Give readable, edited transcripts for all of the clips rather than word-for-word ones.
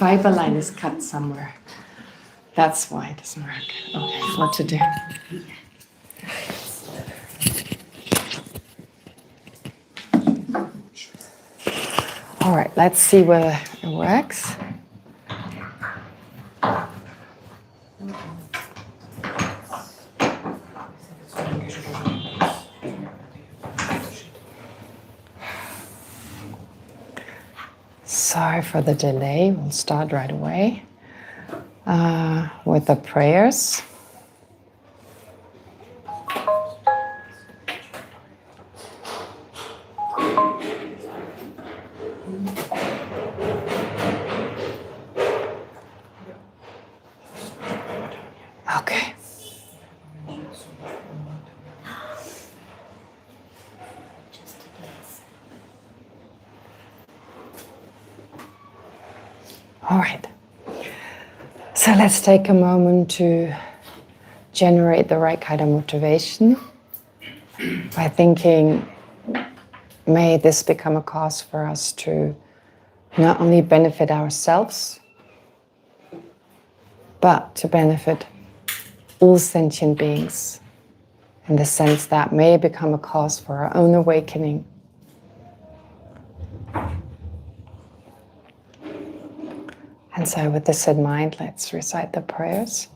fiber line is cut somewhere. That's why it doesn't work. Okay, what to do? All right, let's see whether it works. Sorry for the delay. We'll start right away with the prayers. Okay. All right. So let's take a moment to generate the right kind of motivation by thinking, may this become a cause for us to not only benefit ourselves, but to benefit all sentient beings, in the sense that may it become a cause for our own awakening. And so with this in mind, let's recite the prayers.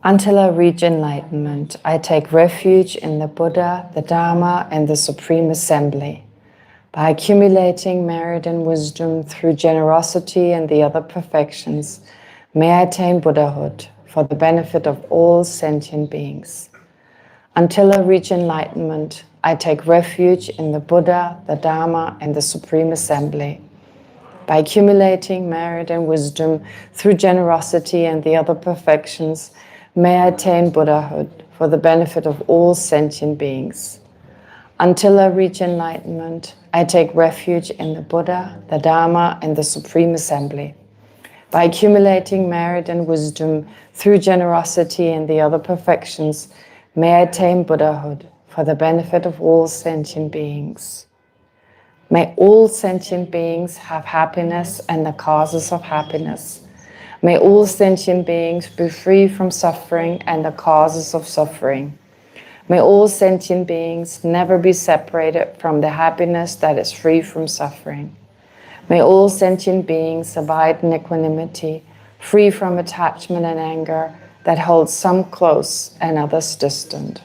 Until I reach enlightenment, I take refuge in the Buddha, the Dharma, and the Supreme Assembly. By accumulating merit and wisdom through generosity and the other perfections, may I attain Buddhahood for the benefit of all sentient beings. Until I reach enlightenment, I take refuge in the Buddha, the Dharma, and the Supreme Assembly. By accumulating merit and wisdom through generosity and the other perfections, may I attain Buddhahood for the benefit of all sentient beings. Until I reach enlightenment, I take refuge in the Buddha, the Dharma, and the Supreme Assembly. By accumulating merit and wisdom through generosity and the other perfections, may I attain Buddhahood for the benefit of all sentient beings. May all sentient beings have happiness and the causes of happiness. May all sentient beings be free from suffering and the causes of suffering. May all sentient beings never be separated from the happiness that is free from suffering. May all sentient beings abide in equanimity, free from attachment and anger that holds some close and others distant.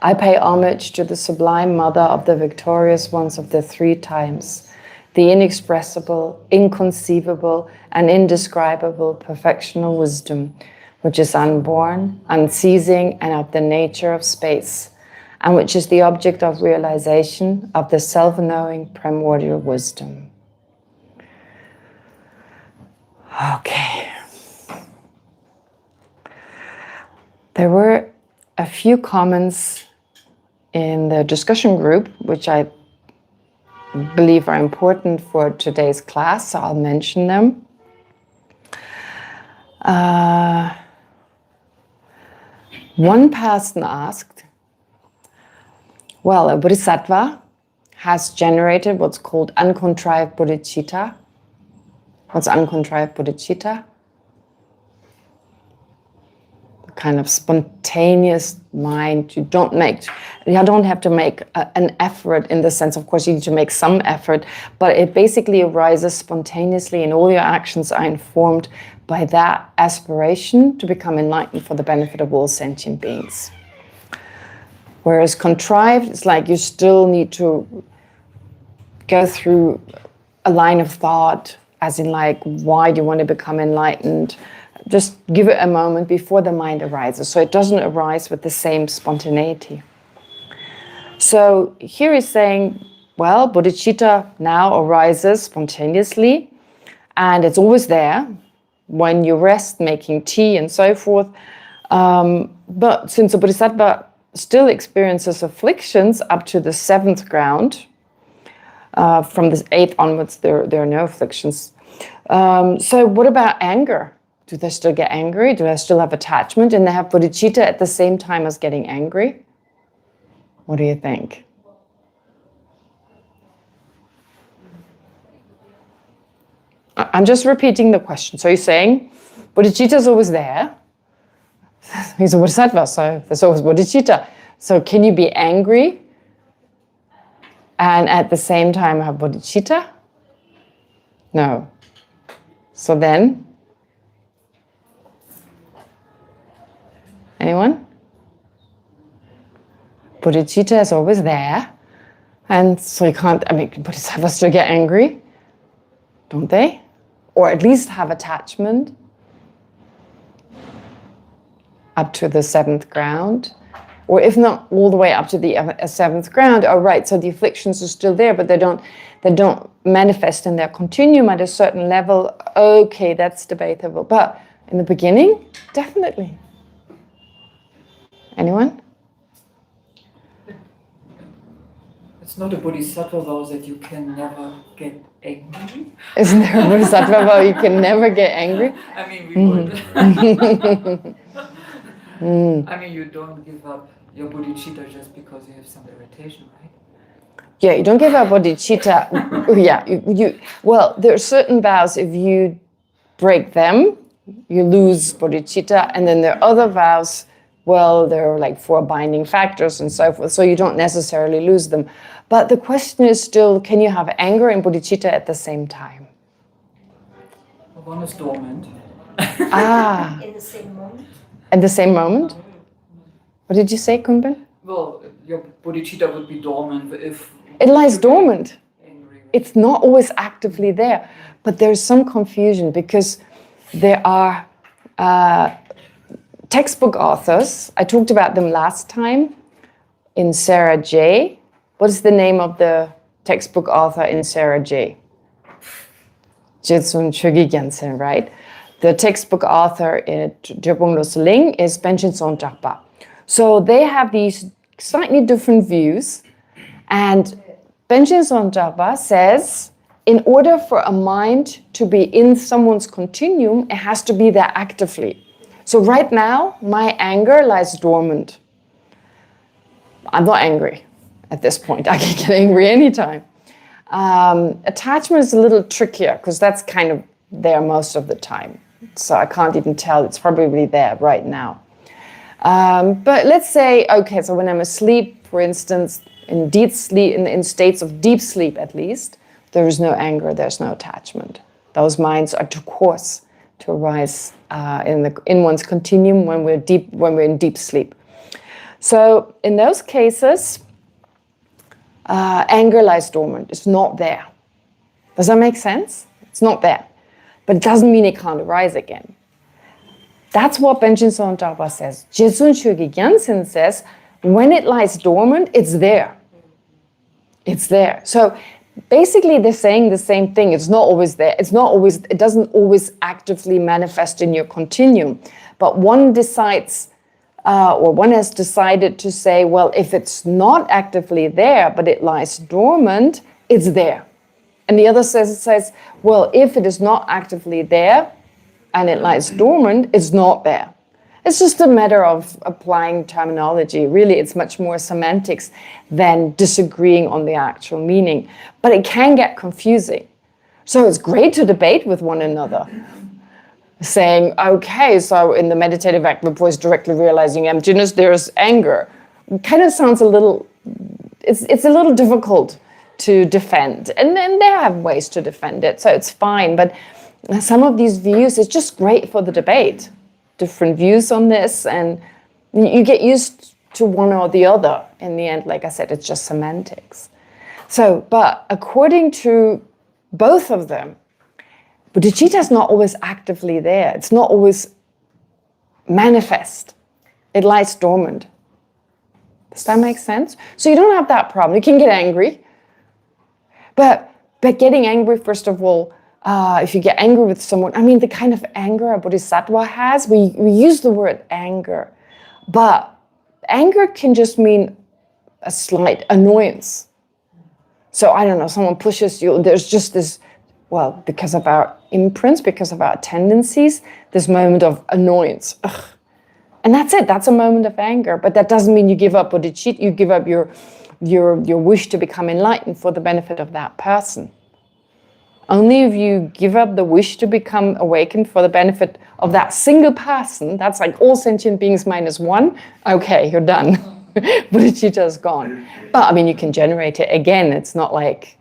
I pay homage to the Sublime Mother of the victorious ones of the three times, the inexpressible, inconceivable, and indescribable perfectional wisdom, which is unborn, unceasing, and of the nature of space, and which is the object of realization of the self-knowing primordial wisdom. Okay. There were a few comments in the discussion group, which I believe are important for today's class, so I'll mention them. One person asked, well, a bodhisattva has generated what's called uncontrived bodhicitta. What's uncontrived bodhicitta? Kind of spontaneous mind. You don't have to make an effort in the sense, of course you need to make some effort, but it basically arises spontaneously and all your actions are informed by that aspiration to become enlightened for the benefit of all sentient beings. Whereas contrived, it's like you still need to go through a line of thought, as in like, why do you want to become enlightened? Just give it a moment before the mind arises, so it doesn't arise with the same spontaneity. So here he's saying, well, bodhicitta now arises spontaneously, and it's always there when you rest, making tea and so forth. But since a bodhisattva still experiences afflictions up to the 7th ground, from the 8th onwards there are no afflictions. So what about anger? Do they still get angry? Do they still have attachment? And they have bodhicitta at the same time as getting angry? What do you think? I'm just repeating the question. So you're saying bodhicitta is always there. He's a bodhisattva, so there's always bodhicitta. So can you be angry and at the same time have bodhicitta? No. So then, anyone? Bodhicitta is always there. And so you can't, bodhisattvas still get angry, don't they? Or at least have attachment up to the seventh ground. Or if not all the way up to the seventh ground, oh right, so the afflictions are still there, but they don't manifest in their continuum at a certain level. Okay, that's debatable. But in the beginning, definitely. Anyone? It's not a bodhisattva vow that you can never get angry. Isn't there a bodhisattva vow you can never get angry? I mean, we would. I mean, you don't give up your bodhicitta just because you have some irritation, right? Yeah, you don't give up bodhicitta. Yeah, well, there are certain vows, if you break them, you lose bodhicitta, and then there are other vows, well, there are like 4 binding factors and so forth, so you don't necessarily lose them. But the question is still, can you have anger and bodhicitta at the same time? One is dormant. In the same moment? At the same moment? What did you say, Kunben? Well, your bodhicitta would be dormant if... It lies dormant. Angry, right? It's not always actively there. But there's some confusion because there are textbook authors. I talked about them last time in Sarah J. What is the name of the textbook author in Sarah J? Jetsun Chogi Gyaltsen, right? The textbook author in Drepung Losang Ling is Panchen Sontakpa. So they have these slightly different views. And Panchen Sontakpa says, in order for a mind to be in someone's continuum, it has to be there actively. So right now, my anger lies dormant. I'm not angry at this point. I can get angry anytime. Attachment is a little trickier because that's kind of there most of the time. So I can't even tell. It's probably there right now. But let's say, okay, so when I'm asleep, for instance, in deep sleep, in states of deep sleep at least, there is no anger, there's no attachment. Those minds are too coarse to arise in one's continuum when we're in deep sleep. So in those cases, anger lies dormant. It's not there. Does that make sense? It's not there. But it doesn't mean it can't arise again. That's what Panchen Sontakpa says. Jetsun Chogi Gyaltsen says, when it lies dormant, it's there. It's there. So basically they're saying the same thing. It's not always there. It doesn't always actively manifest in your continuum. But one decides, or one has decided to say, well, if it's not actively there, but it lies dormant, it's there. And the other says, well, if it is not actively there and it lies dormant, it's not there. It's just a matter of applying terminology. Really, it's much more semantics than disagreeing on the actual meaning. But it can get confusing. So it's great to debate with one another. Saying, okay, so in the meditative act of voice directly realizing emptiness, there's anger. It kind of sounds a little, it's a little difficult to defend. And then they have ways to defend it, so it's fine. But some of these views, it's just great for the debate. Different views on this, and you get used to one or the other. In the end, like I said, it's just semantics. So, but according to both of them, bodhicitta is not always actively there. It's not always manifest. It lies dormant. Does that make sense? So you don't have that problem. You can get angry. But getting angry, first of all, if you get angry with someone, I mean, the kind of anger a bodhisattva has, we use the word anger. But anger can just mean a slight annoyance. So I don't know, someone pushes you, there's just this, well, because of our imprints, because of our tendencies, this moment of annoyance. Ugh. And that's it, that's a moment of anger. But that doesn't mean you give up bodhicitta, you give up your wish to become enlightened for the benefit of that person. Only if you give up the wish to become awakened for the benefit of that single person, that's like all sentient beings minus one, okay, you're done. Bodhicitta is gone. But I mean, you can generate it again. It's not like,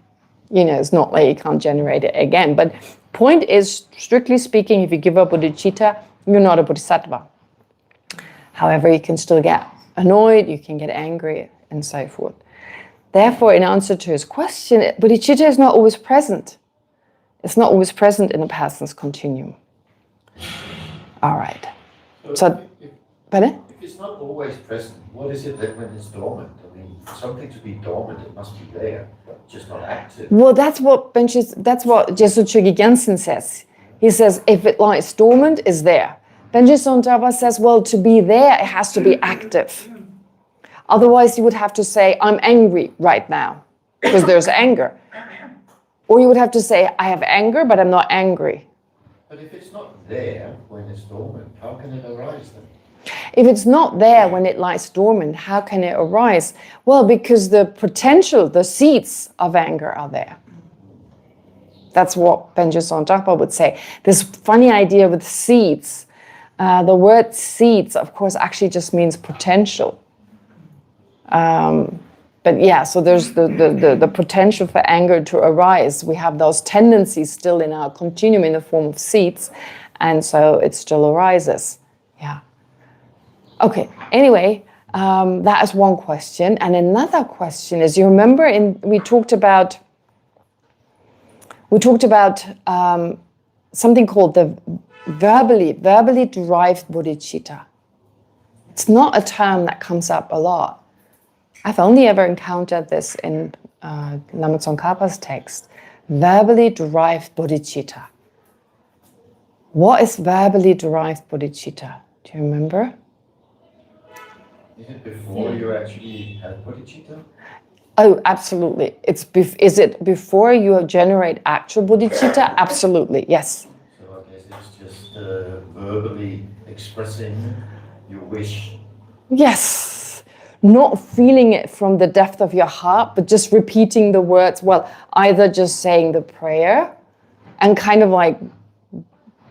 it's not like you can't generate it again. But point is, strictly speaking, if you give up bodhicitta, you're not a bodhisattva. However, you can still get annoyed, you can get angry, and so forth. Therefore, in answer to his question, bodhicitta is not always present. It's not always present in a person's continuum. All right. Pardon? If it's not always present, what is it that when it's dormant? I mean, for something to be dormant, it must be there, but just not active. Well, that's what Jesu Chogi Gyaltsen says. He says, if it lies dormant, it's there. Benji Tsongkhapa says, well, to be there, it has to be active. Otherwise, you would have to say, I'm angry right now, because there's anger. Or you would have to say, I have anger, but I'm not angry. But if it's not there when it's dormant, how can it arise then? If it's not there when it lies dormant, how can it arise? Well, because the potential, the seeds of anger are there. That's what Benji Tsongkhapa would say. This funny idea with seeds. The word seeds, of course, actually just means potential. But yeah, so there's the potential for anger to arise. We have those tendencies still in our continuum in the form of seeds, and so it still arises. Yeah. Okay, anyway, that is one question. And another question is, you remember we talked about something called the verbally derived bodhicitta. It's not a term that comes up a lot. I've only ever encountered this in Lama Tsongkhapa's text. Verbally derived bodhicitta. What is verbally derived bodhicitta? Do you remember? Is it before you actually have bodhicitta? Oh, absolutely. Is it before you generate actual bodhicitta? Absolutely, yes. So I guess it's just verbally expressing your wish. Yes. Not feeling it from the depth of your heart, but just repeating the words. Well, either just saying the prayer and kind of like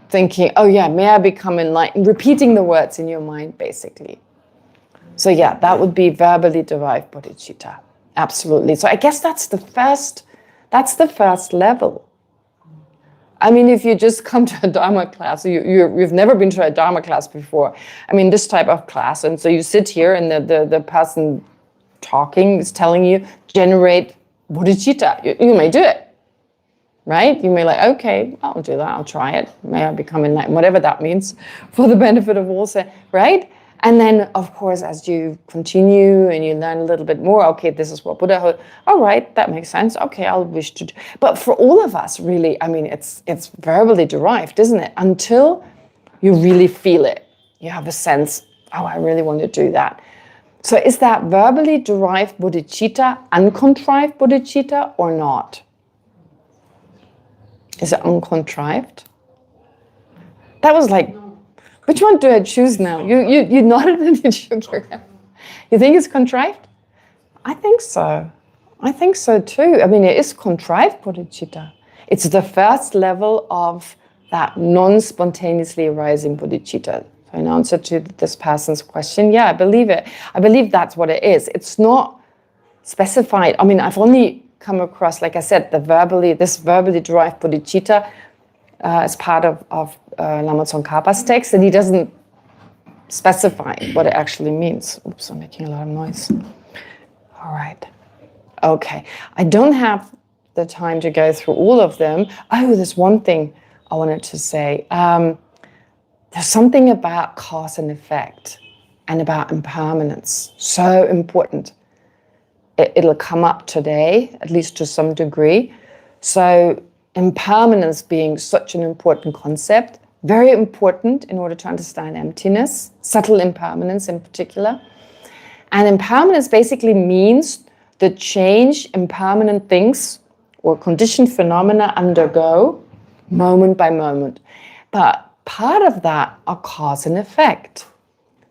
thinking, oh yeah, may I become enlightened, repeating the words in your mind, basically. So yeah, that would be verbally derived bodhicitta. Absolutely. So I guess that's the first level. I mean, if you just come to a Dharma class, you've never been to a Dharma class before. I mean, this type of class. And so you sit here and the person talking is telling you, generate bodhicitta. You may do it, right? You may like, okay, I'll do that. I'll try it. May I become enlightened, whatever that means, for the benefit of all, right? And then, of course, as you continue and you learn a little bit more, okay, this is what Buddhahood, all right, that makes sense. Okay, I'll wish to do. But for all of us, really, I mean, it's verbally derived, isn't it? Until you really feel it. You have a sense, oh, I really want to do that. So is that verbally derived bodhicitta uncontrived bodhicitta or not? Is it uncontrived? That was like, which one do I choose now? You nodded and you shook your head. You think it's contrived? I think so. I think so too. I mean, it is contrived bodhicitta. It's the first level of that non-spontaneously arising bodhicitta. So in answer to this person's question, yeah, I believe it. I believe that's what it is. It's not specified. I mean, I've only come across, like I said, this verbally derived bodhicitta as part of Lama Tsongkhapa's text, and he doesn't specify what it actually means. Oops, I'm making a lot of noise. All right. Okay. I don't have the time to go through all of them. Oh, there's one thing I wanted to say. There's something about cause and effect and about impermanence. So important. It'll come up today, at least to some degree. So impermanence being such an important concept, very important in order to understand emptiness, subtle impermanence in particular. And impermanence basically means the change impermanent things or conditioned phenomena undergo moment by moment. But part of that are cause and effect.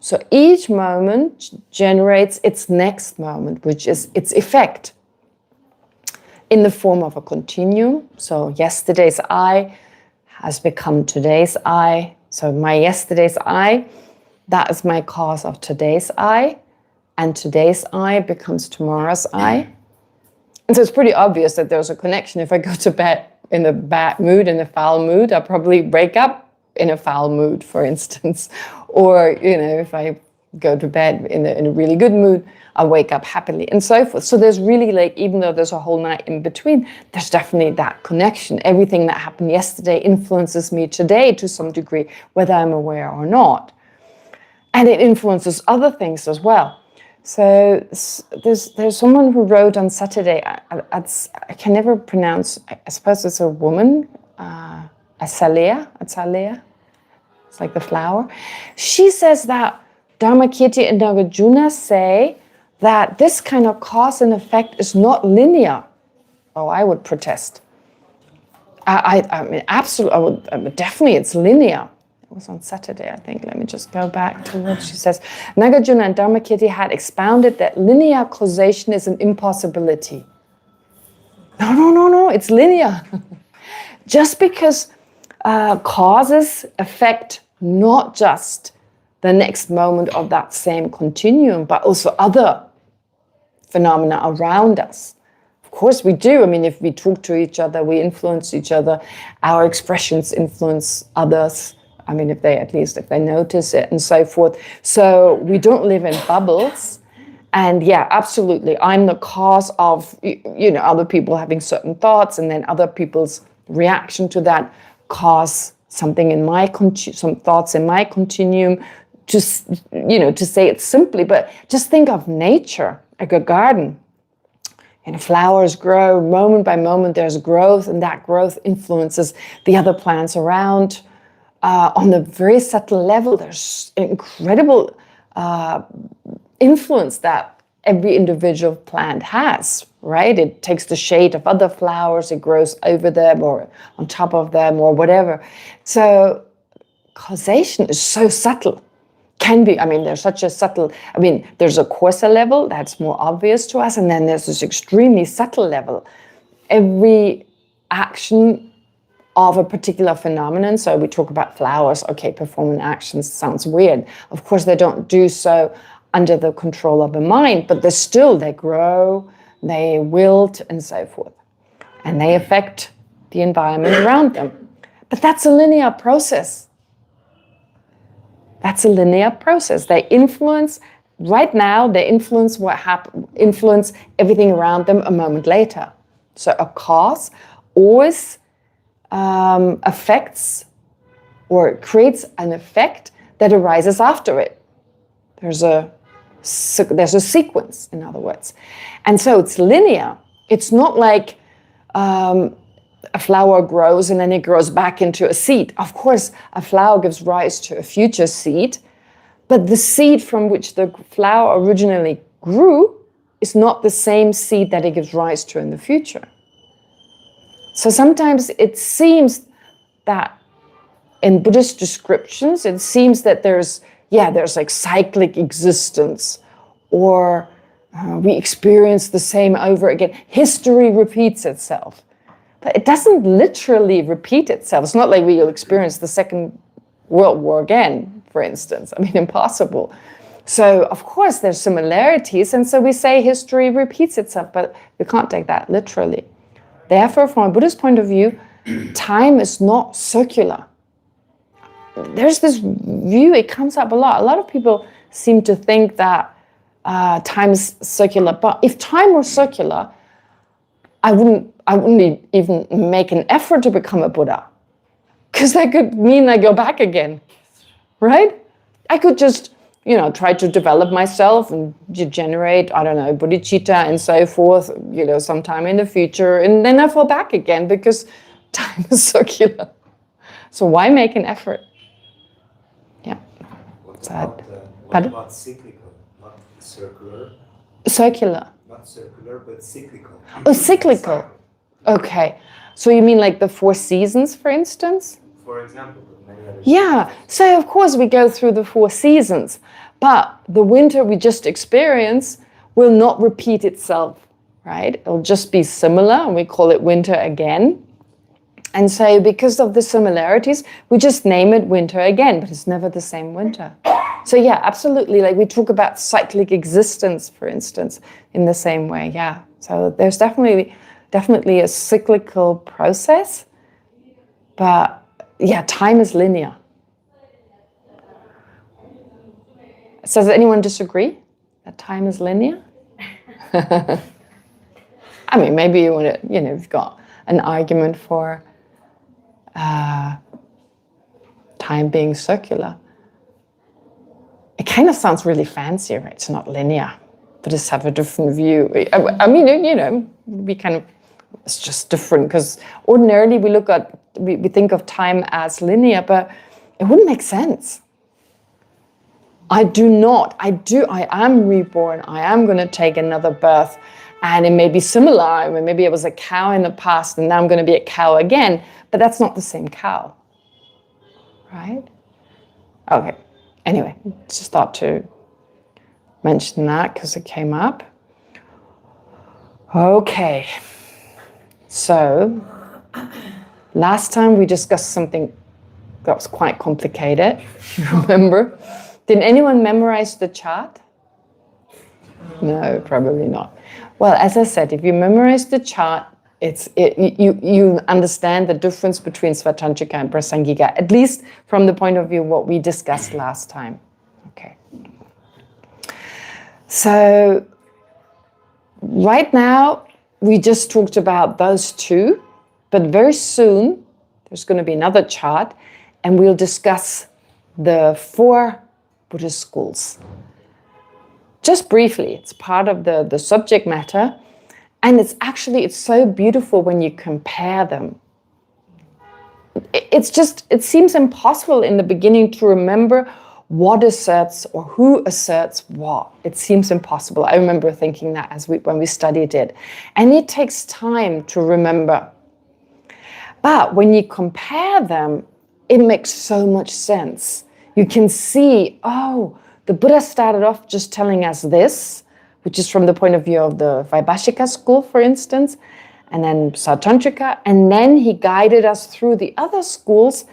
So each moment generates its next moment, which is its effect. in the form of a continuum. So yesterday's I has become today's I. So my yesterday's I, that is my cause of today's I. And today's I becomes tomorrow's I. And so it's pretty obvious that there's a connection. If I go to bed in a bad mood, in a foul mood, I'll probably wake up in a foul mood, for instance. Or, if I go to bed in a really good mood, I'll wake up happily and so forth. So there's really even though there's a whole night in between, there's definitely that connection. Everything that happened yesterday influences me today to some degree, whether I'm aware or not. And it influences other things as well. So there's someone who wrote on Saturday, I can never pronounce, I suppose it's a woman, Azalea, it's like the flower. She says that Dharmakirti and Nagarjuna say that this kind of cause and effect is not linear. Oh, I would protest. I mean, absolutely, definitely it's linear. It was on Saturday, I think. Let me just go back to what she says. Nagarjuna and Dharmakirti had expounded that linear causation is an impossibility. No, it's linear. Just because causes affect not just the next moment of that same continuum, but also other phenomena around us. Of course we do. I mean, if we talk to each other, we influence each other, our expressions influence others. I mean, if they notice it and so forth. So we don't live in bubbles. And yeah, absolutely, I'm the cause of, other people having certain thoughts, and then other people's reaction to that cause something in some thoughts in my continuum. Just, to say it simply, but just think of nature, like a garden. Flowers grow moment by moment, there's growth, and that growth influences the other plants around. On a very subtle level, there's incredible influence that every individual plant has, right? It takes the shade of other flowers, it grows over them or on top of them or whatever. So causation is so subtle. Can be, there's such a subtle, there's a coarser level that's more obvious to us, and then there's this extremely subtle level. Every action of a particular phenomenon, so we talk about flowers, okay, performing actions sounds weird. Of course, they don't do so under the control of the mind, but they grow, they wilt, and so forth. And they affect the environment around them. But that's a linear process. That's a linear process. They influence, right now, they influence influence everything around them a moment later. So a cause always affects or creates an effect that arises after it. There's a sequence, in other words. And so it's linear. It's not like a flower grows and then it grows back into a seed. Of course, a flower gives rise to a future seed, but the seed from which the flower originally grew is not the same seed that it gives rise to in the future. So sometimes it seems that in Buddhist descriptions, it seems that there's like cyclic existence, or we experience the same over again. History repeats itself. But it doesn't literally repeat itself. It's not like we'll experience the Second World War again, for instance. Impossible. So, of course, there's similarities, and so we say history repeats itself, but we can't take that literally. Therefore, from a Buddhist point of view, time is not circular. There's this view, it comes up a lot. A lot of people seem to think that time is circular, but if time were circular, I wouldn't even make an effort to become a Buddha, because that could mean I go back again, right? I could just, try to develop myself and generate, bodhicitta and so forth, sometime in the future, and then I fall back again because time is circular. So why make an effort? Yeah. What about cyclical, not circular? Circular. Not circular, but cyclical. Oh, cyclical. Okay. So you mean like the 4 seasons, for instance? For example, but many other Yeah. So of course we go through the 4 seasons, but the winter we just experienced will not repeat itself right? It'll just be similar, and we call it winter again. And so because of the similarities, we just name it winter again, but it's never the same winter. So yeah, absolutely. Like we talk about cyclic existence, for instance, in the same way. Yeah. So there's definitely a cyclical process, but yeah, time is linear. So does anyone disagree that time is linear? I mean, maybe you want to, you've got an argument for time being circular. It kind of sounds really fancy, right? It's not linear, but just have a different view. I mean, we kind of, it's just different because ordinarily we think of time as linear, but it wouldn't make sense. I am reborn. I am going to take another birth, and it may be similar. I mean, maybe it was a cow in the past, and now I'm going to be a cow again, but that's not the same cow, right? Okay. Anyway, just thought to mention that because it came up. Okay. So, last time we discussed something that was quite complicated, you remember? Did anyone memorize the chart? No, probably not. Well, as I said, if you memorize the chart, you understand the difference between Svatantrika and Prasangika, at least from the point of view of what we discussed last time. Okay. So right now, we just talked about those two, but very soon there's going to be another chart, and we'll discuss the 4 Buddhist schools. Just briefly, it's part of the subject matter, and it's so beautiful when you compare them. It seems impossible in the beginning to remember what asserts or who asserts what. It seems impossible. I remember thinking that when we studied it. And it takes time to remember. But when you compare them, it makes so much sense. You can see, the Buddha started off just telling us this, which is from the point of view of the Vaibhashika school, for instance, and then Sautrantrika, and then he guided us through the other schools,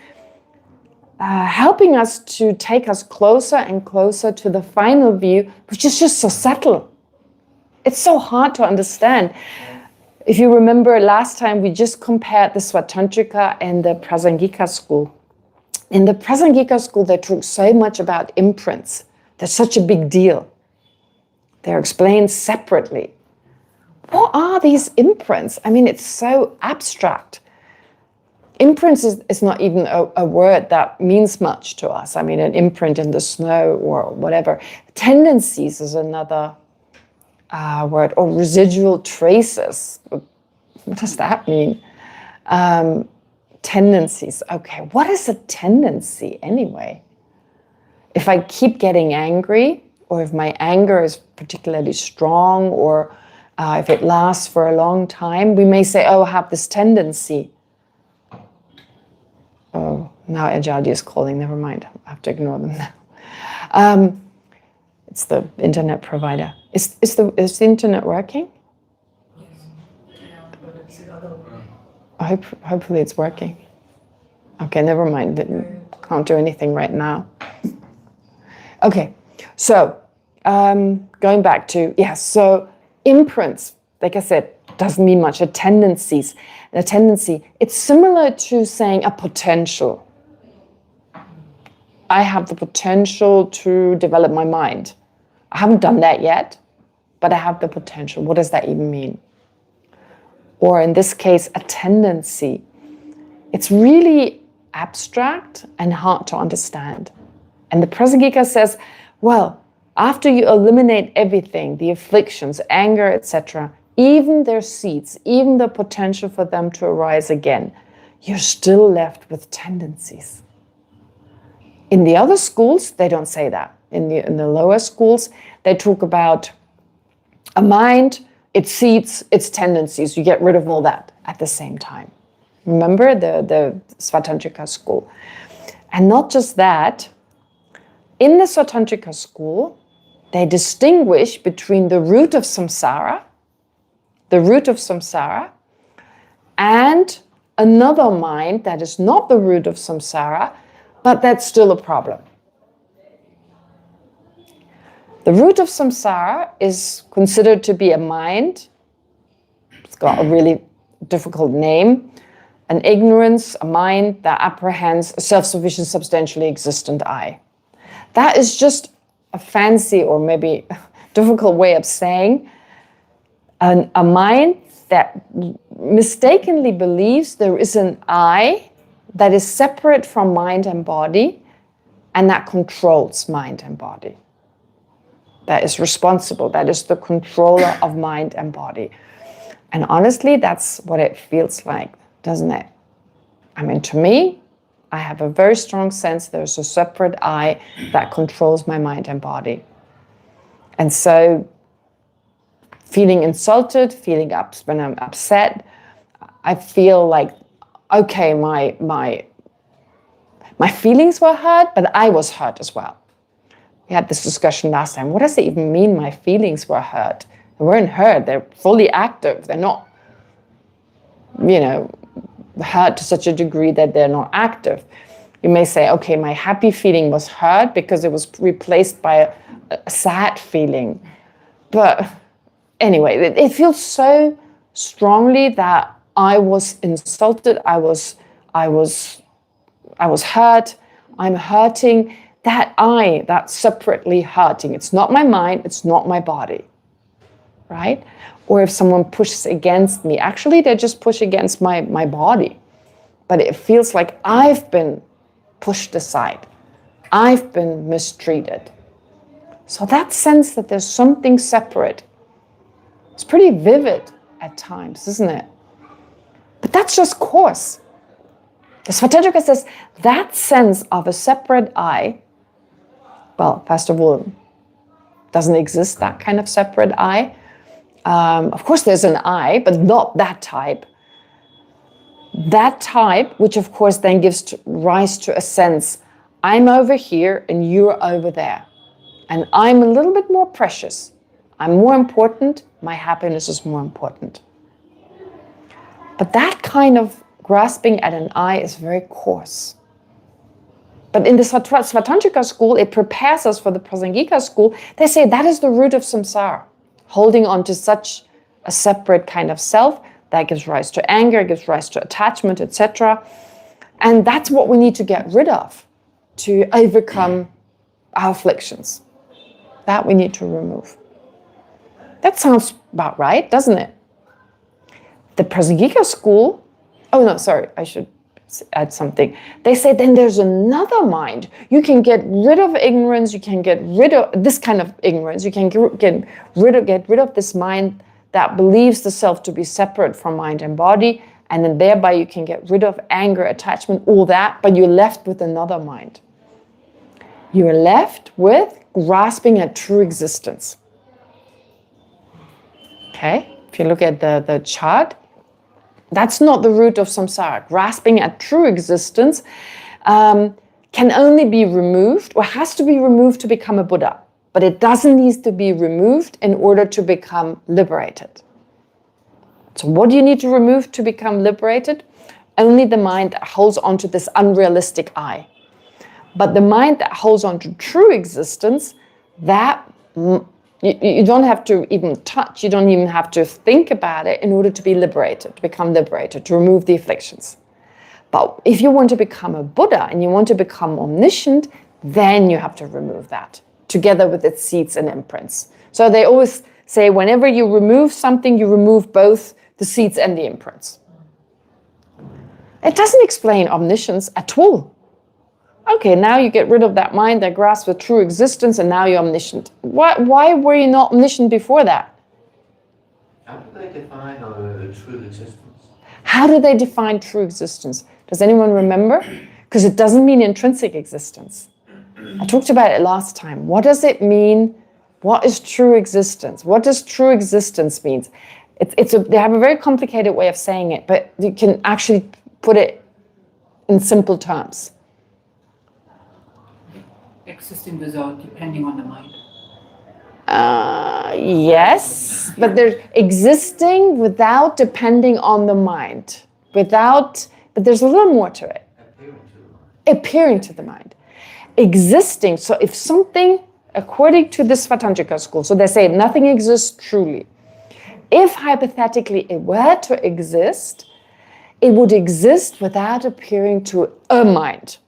helping us to take us closer and closer to the final view, which is just so subtle. It's so hard to understand. If you remember last time, we just compared the Svatantrika and the Prasangika school. In the Prasangika school, they talk so much about imprints. That's such a big deal. They're explained separately. What are these imprints? I mean, it's so abstract. Imprints is not even a word that means much to us. I mean, an imprint in the snow or whatever. Tendencies is another word, or residual traces. What does that mean? Tendencies. Okay, what is a tendency anyway? If I keep getting angry, or if my anger is particularly strong, or if it lasts for a long time, we may say, I have this tendency. Oh, now Ajadi is calling, never mind. I have to ignore them now. It's the internet provider. Is the internet working? Hopefully it's working. Okay, never mind. Can't do anything right now. Okay, so going back to, so imprints, like I said, doesn't mean much. A tendency, it's similar to saying a potential. I have the potential to develop my mind. I haven't done that yet, but I have the potential. What does that even mean? Or in this case, a tendency. It's really abstract and hard to understand. And the Prasangika says, well, after you eliminate everything, the afflictions, anger, etc., even their seeds, even the potential for them to arise again, you're still left with tendencies. In the other schools, they don't say that. In the lower schools, they talk about a mind, its seeds, its tendencies. You get rid of all that at the same time. Remember the Svatantrika school. And not just that, in the Svatantrika school, they distinguish between the root of samsara the root of samsara, and another mind that is not the root of samsara, but that's still a problem. The root of samsara is considered to be a mind. It's got a really difficult name. An ignorance, a mind that apprehends a self-sufficient, substantially existent I. That is just a fancy or maybe difficult way of saying a mind that mistakenly believes there is an I that is separate from mind and body and that controls mind and body. That is responsible, that is the controller of mind and body. And honestly, that's what it feels like, doesn't it? I mean, to me, I have a very strong sense there's a separate I that controls my mind and body. And so feeling insulted, when I'm upset, I feel like, okay, my feelings were hurt, but I was hurt as well. We had this discussion last time. What does it even mean my feelings were hurt? They weren't hurt, they're fully active. They're not, hurt to such a degree that they're not active. You may say, okay, my happy feeling was hurt because it was replaced by a sad feeling. But anyway, it feels so strongly that I was insulted, I was hurt, I'm hurting, that's separately hurting. It's not my mind, it's not my body, right? Or if someone pushes against me, actually they just push against my body. But it feels like I've been pushed aside. I've been mistreated. So that sense that there's something separate, it's pretty vivid at times, isn't it? But that's just coarse. The Svatajaka says that sense of a separate I, well, first of all, doesn't exist, that kind of separate I. Of course, there's an I, but not that type. That type, which of course then gives rise to a sense, I'm over here and you're over there. And I'm a little bit more precious. I'm more important. My happiness is more important. But that kind of grasping at an I is very coarse. But in the Svatantrika school, it prepares us for the Prasangika school. They say that is the root of samsara. Holding on to such a separate kind of self that gives rise to anger, gives rise to attachment, etc. And that's what we need to get rid of to overcome our afflictions. That we need to remove. That sounds about right, doesn't it? The Prasangika school, I should add something. They say then there's another mind. You can get rid of ignorance, you can get rid of this kind of ignorance, you can get rid of this mind that believes the self to be separate from mind and body, and then thereby you can get rid of anger, attachment, all that, but you're left with another mind. You're left with grasping at true existence. Okay, if you look at the chart, that's not the root of samsara. Grasping at true existence can only be removed, or has to be removed to become a Buddha. But it doesn't need to be removed in order to become liberated. So what do you need to remove to become liberated? Only the mind that holds on to this unrealistic I. But the mind that holds on to true existence, that you don't have to even touch, you don't even have to think about it in order to be liberated, to become liberated, to remove the afflictions. But if you want to become a Buddha and you want to become omniscient, then you have to remove that, together with its seeds and imprints. So they always say whenever you remove something, you remove both the seeds and the imprints. It doesn't explain omniscience at all. Okay, now you get rid of that mind that grasps the true existence and now you're omniscient. Why were you not omniscient before that? How do they define true existence? How do they define true existence? Does anyone remember? Because it doesn't mean intrinsic existence. I talked about it last time. What does it mean? What is true existence? What does true existence mean? They have a very complicated way of saying it, but you can actually put it in simple terms. Existing without depending on the mind. Yes, but they're existing without depending on the mind. But there's a little more to it. Appearing to the mind. Existing, so if something, according to the Svatantrika school, so they say nothing exists truly. If hypothetically it were to exist, it would exist without appearing to a mind.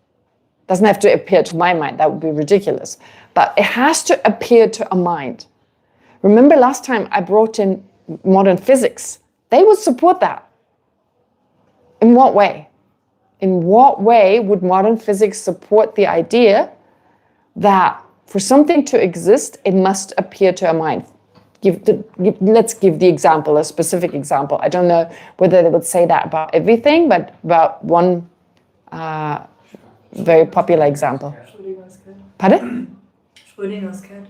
Doesn't have to appear to my mind, that would be ridiculous. But it has to appear to a mind. Remember last time I brought in modern physics? They would support that. In what way? In what way would modern physics support the idea that for something to exist, it must appear to a mind? Let's give the example, a specific example. I don't know whether they would say that about everything, but about one very popular example. Schrödinger's cat. Pardon? Schrödinger's cat.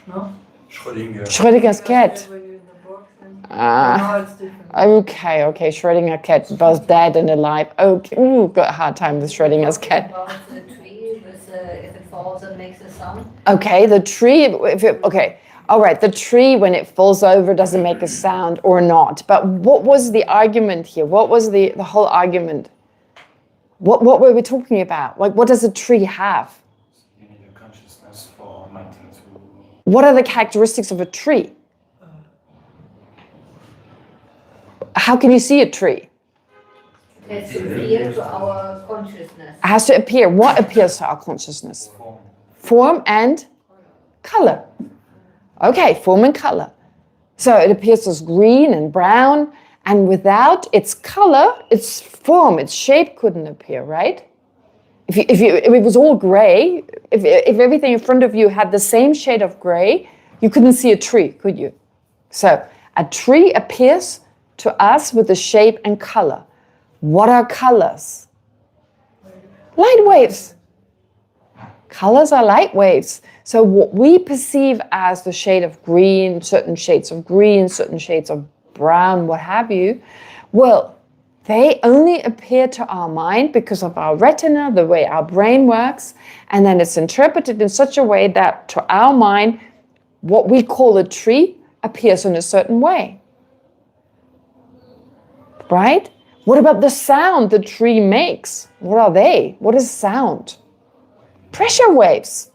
No? Schrödinger's cat. When you're in the box and Ah, it's different. okay. Schrödinger cat, both dead and alive. Okay, got a hard time with Schrödinger's cat. About the tree, with, if it falls and makes a sound. Okay, the tree, okay. All right, the tree, when it falls over, doesn't make a sound or not. But what was the argument here? What was the whole argument? What were we talking about? Like, what does a tree have? You need a consciousness for maintaining to... What are the characteristics of a tree? How can you see a tree? It has to appear to our consciousness. It has to appear. What appears to our consciousness? Form and color. Okay, form and color. So it appears as green and brown, and without its color, its form, its shape couldn't appear, right? If it was all gray, if everything in front of you had the same shade of gray, you couldn't see a tree, could you? So a tree appears to us with the shape and color. What are colors? Light waves. Colors are light waves. So what we perceive as the shade of green, certain shades of brown, what have you, well, they only appear to our mind because of our retina, the way our brain works, and then it's interpreted in such a way that to our mind, what we call a tree appears in a certain way. Right? What about the sound the tree makes? What are they? What is sound? Pressure waves.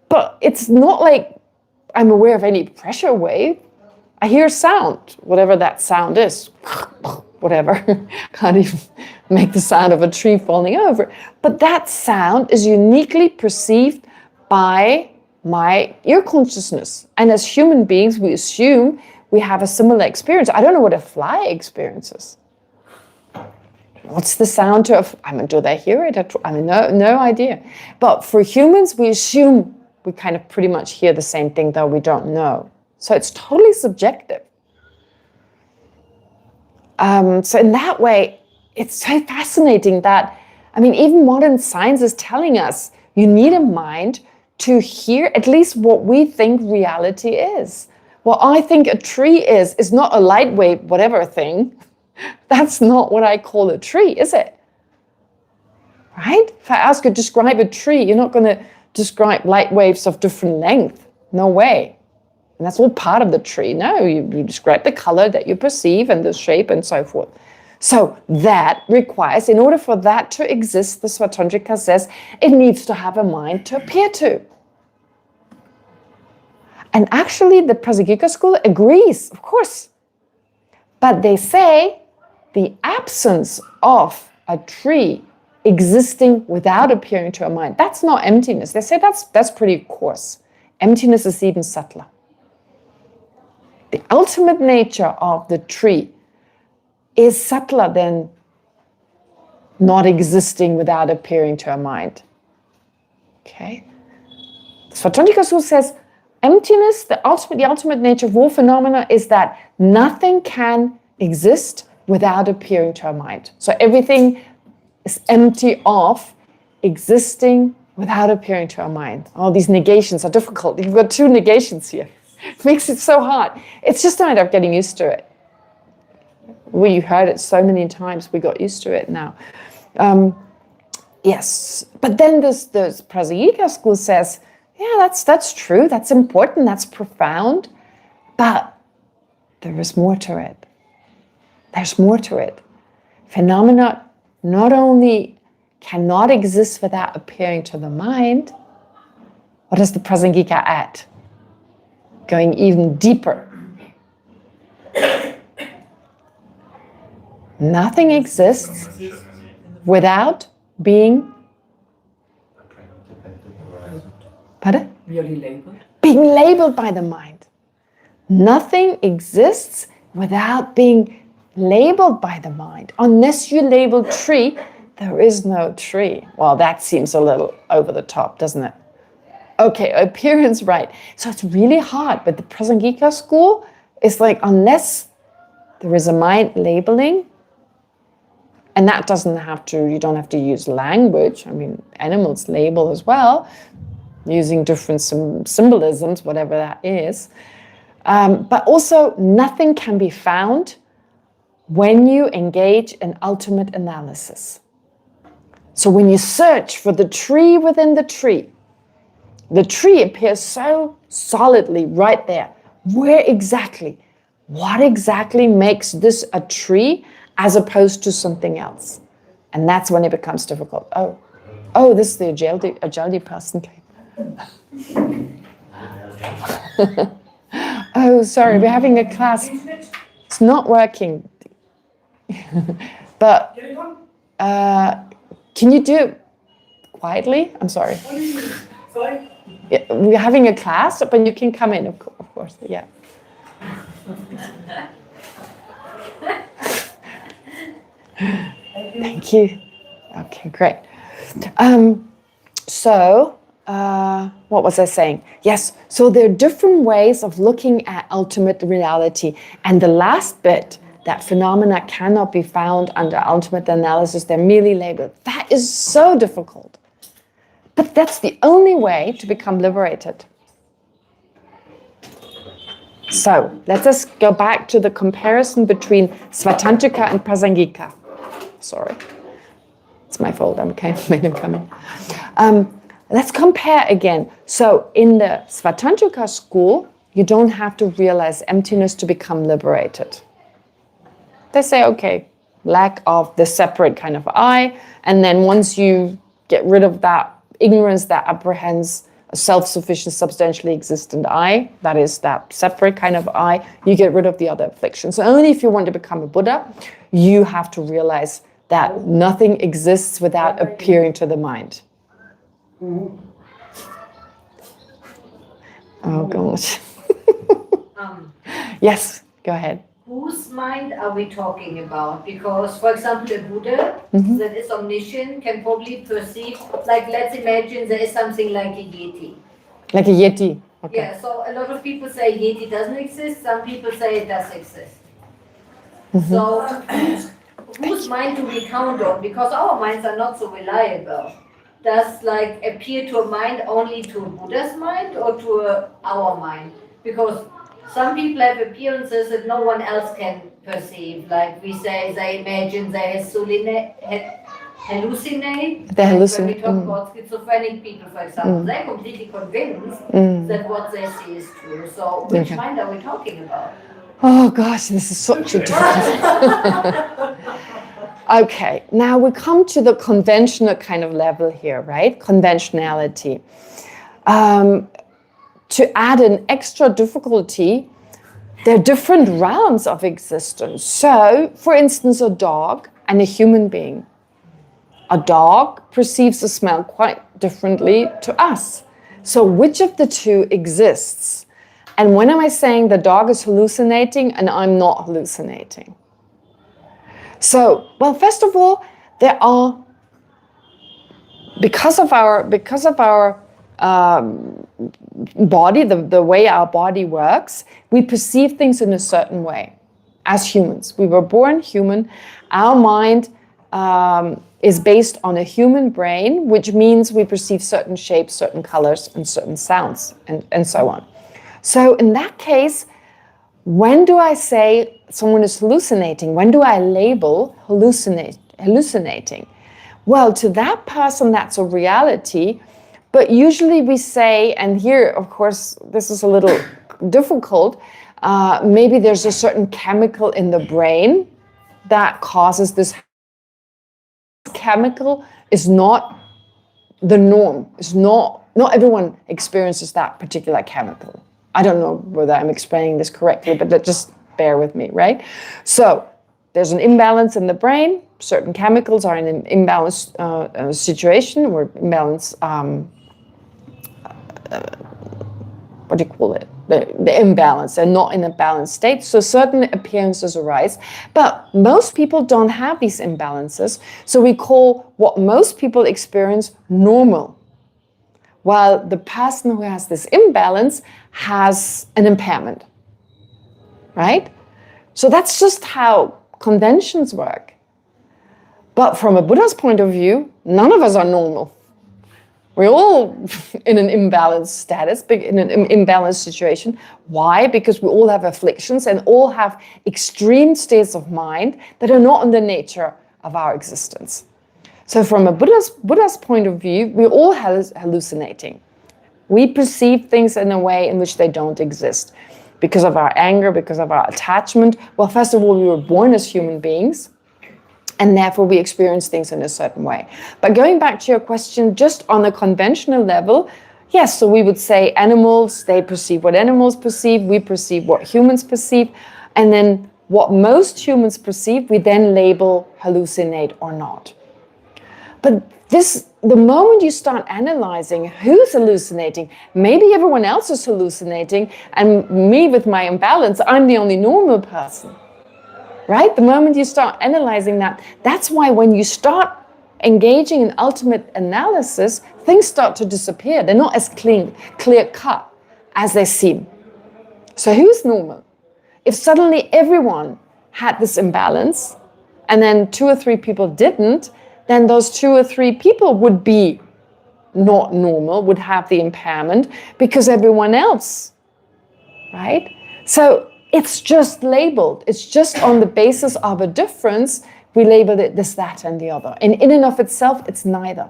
But it's not like I'm aware of any pressure wave. I hear sound, whatever that sound is. Whatever. Can't even make the sound of a tree falling over. But that sound is uniquely perceived by my ear consciousness. And as human beings, we assume we have a similar experience. I don't know what a fly experiences. What's the sound to do they hear it? No idea. But for humans, we assume we kind of pretty much hear the same thing, though we don't know. So it's totally subjective. So in that way, it's so fascinating that, even modern science is telling us you need a mind to hear at least what we think reality is. What I think a tree is not a light wave, whatever thing. That's not what I call a tree, is it? Right? If I ask you to describe a tree, you're not going to describe light waves of different length. No way. And that's all part of the tree. No, you describe the color that you perceive and the shape and so forth. So that requires, in order for that to exist, the Svatantrika says, it needs to have a mind to appear to. And actually, the Prasangika school agrees, of course. But they say the absence of a tree existing without appearing to a mind, that's not emptiness. They say that's pretty coarse. Emptiness is even subtler. The ultimate nature of the tree is subtler than not existing without appearing to a mind. Okay? Svatantrika school says emptiness, the ultimate nature of all phenomena is that nothing can exist without appearing to our mind. So everything is empty of existing without appearing to our mind. All these negations are difficult. You've got two negations here. It makes it so hard. It's just a matter of getting used to it. We heard it so many times, we got used to it now. Yes, but then this Prasangika school says, yeah, that's true, that's important, that's profound, but there is more to it. There's more to it. Phenomena not only cannot exist without appearing to the mind, what does the Prasangika add? Going even deeper. Nothing exists without being, pardon? Really labeled. Being labeled by the mind. Nothing exists without being labeled by the mind. Unless you label tree, there is no tree. Well, that seems a little over the top, doesn't it? Okay, appearance, right. So it's really hard, but the Prasangika school is like, unless there is a mind labeling, and that doesn't have to, you don't have to use language. I mean, animals label as well, using different symbolisms, whatever that is. But also, nothing can be found when you engage in ultimate analysis. So when you search for the tree within the tree appears so solidly right there. Where exactly? What exactly makes this a tree as opposed to something else? And that's when it becomes difficult. Oh, this is the Ajaldi person came. Oh, sorry, we're having a class. It's not working. But can you do it quietly? I'm sorry. Sorry? Yeah, we're having a class, but you can come in, of course. Yeah. Thank you. Okay, great. What was I saying? Yes, so there are different ways of looking at ultimate reality. And the last bit, that phenomena cannot be found under ultimate analysis, they're merely labeled. That is so difficult. But that's the only way to become liberated. So let us go back to the comparison between Svatantrika and Prasangika. Sorry, it's my fault. Okay, made him come in. Let's compare again. So in the Svatantrika school, you don't have to realize emptiness to become liberated. They say, okay, lack of the separate kind of I, and then once you get rid of that ignorance that apprehends a self-sufficient, substantially existent I, that is that separate kind of I, you get rid of the other afflictions. So only if you want to become a Buddha, you have to realize that nothing exists without appearing to the mind. Oh gosh. Yes, go ahead. Whose mind are we talking about? Because, for example, a Buddha that is omniscient can probably perceive, like, let's imagine there is something like a Yeti. Like a Yeti. Okay. Yeah, so a lot of people say Yeti doesn't exist, some people say it does exist. So, whose mind do we count on? Because our minds are not so reliable. Does, like, appear to a mind only to a Buddha's mind or to our mind? Because some people have appearances that no one else can perceive. Like we say, they imagine, they hallucinate. They hallucinate. When we talk about schizophrenic people, for example, they're completely convinced that what they see is true. So which mind are we talking about? Oh gosh, this is such a difficult. Okay, now we come to the conventional kind of level here, right? Conventionality. To add an extra difficulty, there are different realms of existence. So, for instance, a dog and a human being. A dog perceives the smell quite differently to us. So which of the two exists? And when am I saying the dog is hallucinating and I'm not hallucinating? So, well, first of all, there are, because of our body, the way our body works, we perceive things in a certain way as humans. We were born human. Our mind is based on a human brain, which means we perceive certain shapes, certain colors, and certain sounds, and so on. So in that case, when do I say someone is hallucinating? When do I label hallucinating? Well, to that person, that's a reality. But usually we say, and here, of course, this is a little difficult, maybe there's a certain chemical in the brain that causes this. Chemical is not the norm. It's not everyone experiences that particular chemical. I don't know whether I'm explaining this correctly, but just bear with me, right? So there's an imbalance in the brain. Certain chemicals are in an imbalanced situation or imbalance. What do you call it? The imbalance. They're not in a balanced state. So certain appearances arise. But most people don't have these imbalances. So we call what most people experience normal. While the person who has this imbalance has an impairment. Right? So that's just how conventions work. But from a Buddha's point of view, none of us are normal. We're all in an imbalanced status, in an imbalanced situation. Why? Because we all have afflictions and all have extreme states of mind that are not in the nature of our existence. So from a Buddha's point of view, we're all hallucinating. We perceive things in a way in which they don't exist. Because of our anger, because of our attachment. Well, first of all, we were born as human beings. And therefore we experience things in a certain way. But going back to your question, just on a conventional level, yes, so we would say animals, they perceive what animals perceive, we perceive what humans perceive, and then what most humans perceive, we then label hallucinate or not. But the moment you start analyzing who's hallucinating, maybe everyone else is hallucinating, and me with my imbalance, I'm the only normal person. Right? The moment you start analyzing that, that's why when you start engaging in ultimate analysis, things start to disappear. They're not as clear cut as they seem. So who's normal? If suddenly everyone had this imbalance and then 2 or 3 people didn't, then those 2 or 3 people would be not normal, would have the impairment because everyone else, right? So it's just labeled. It's just on the basis of a difference, we label it this, that, and the other. And in and of itself, it's neither.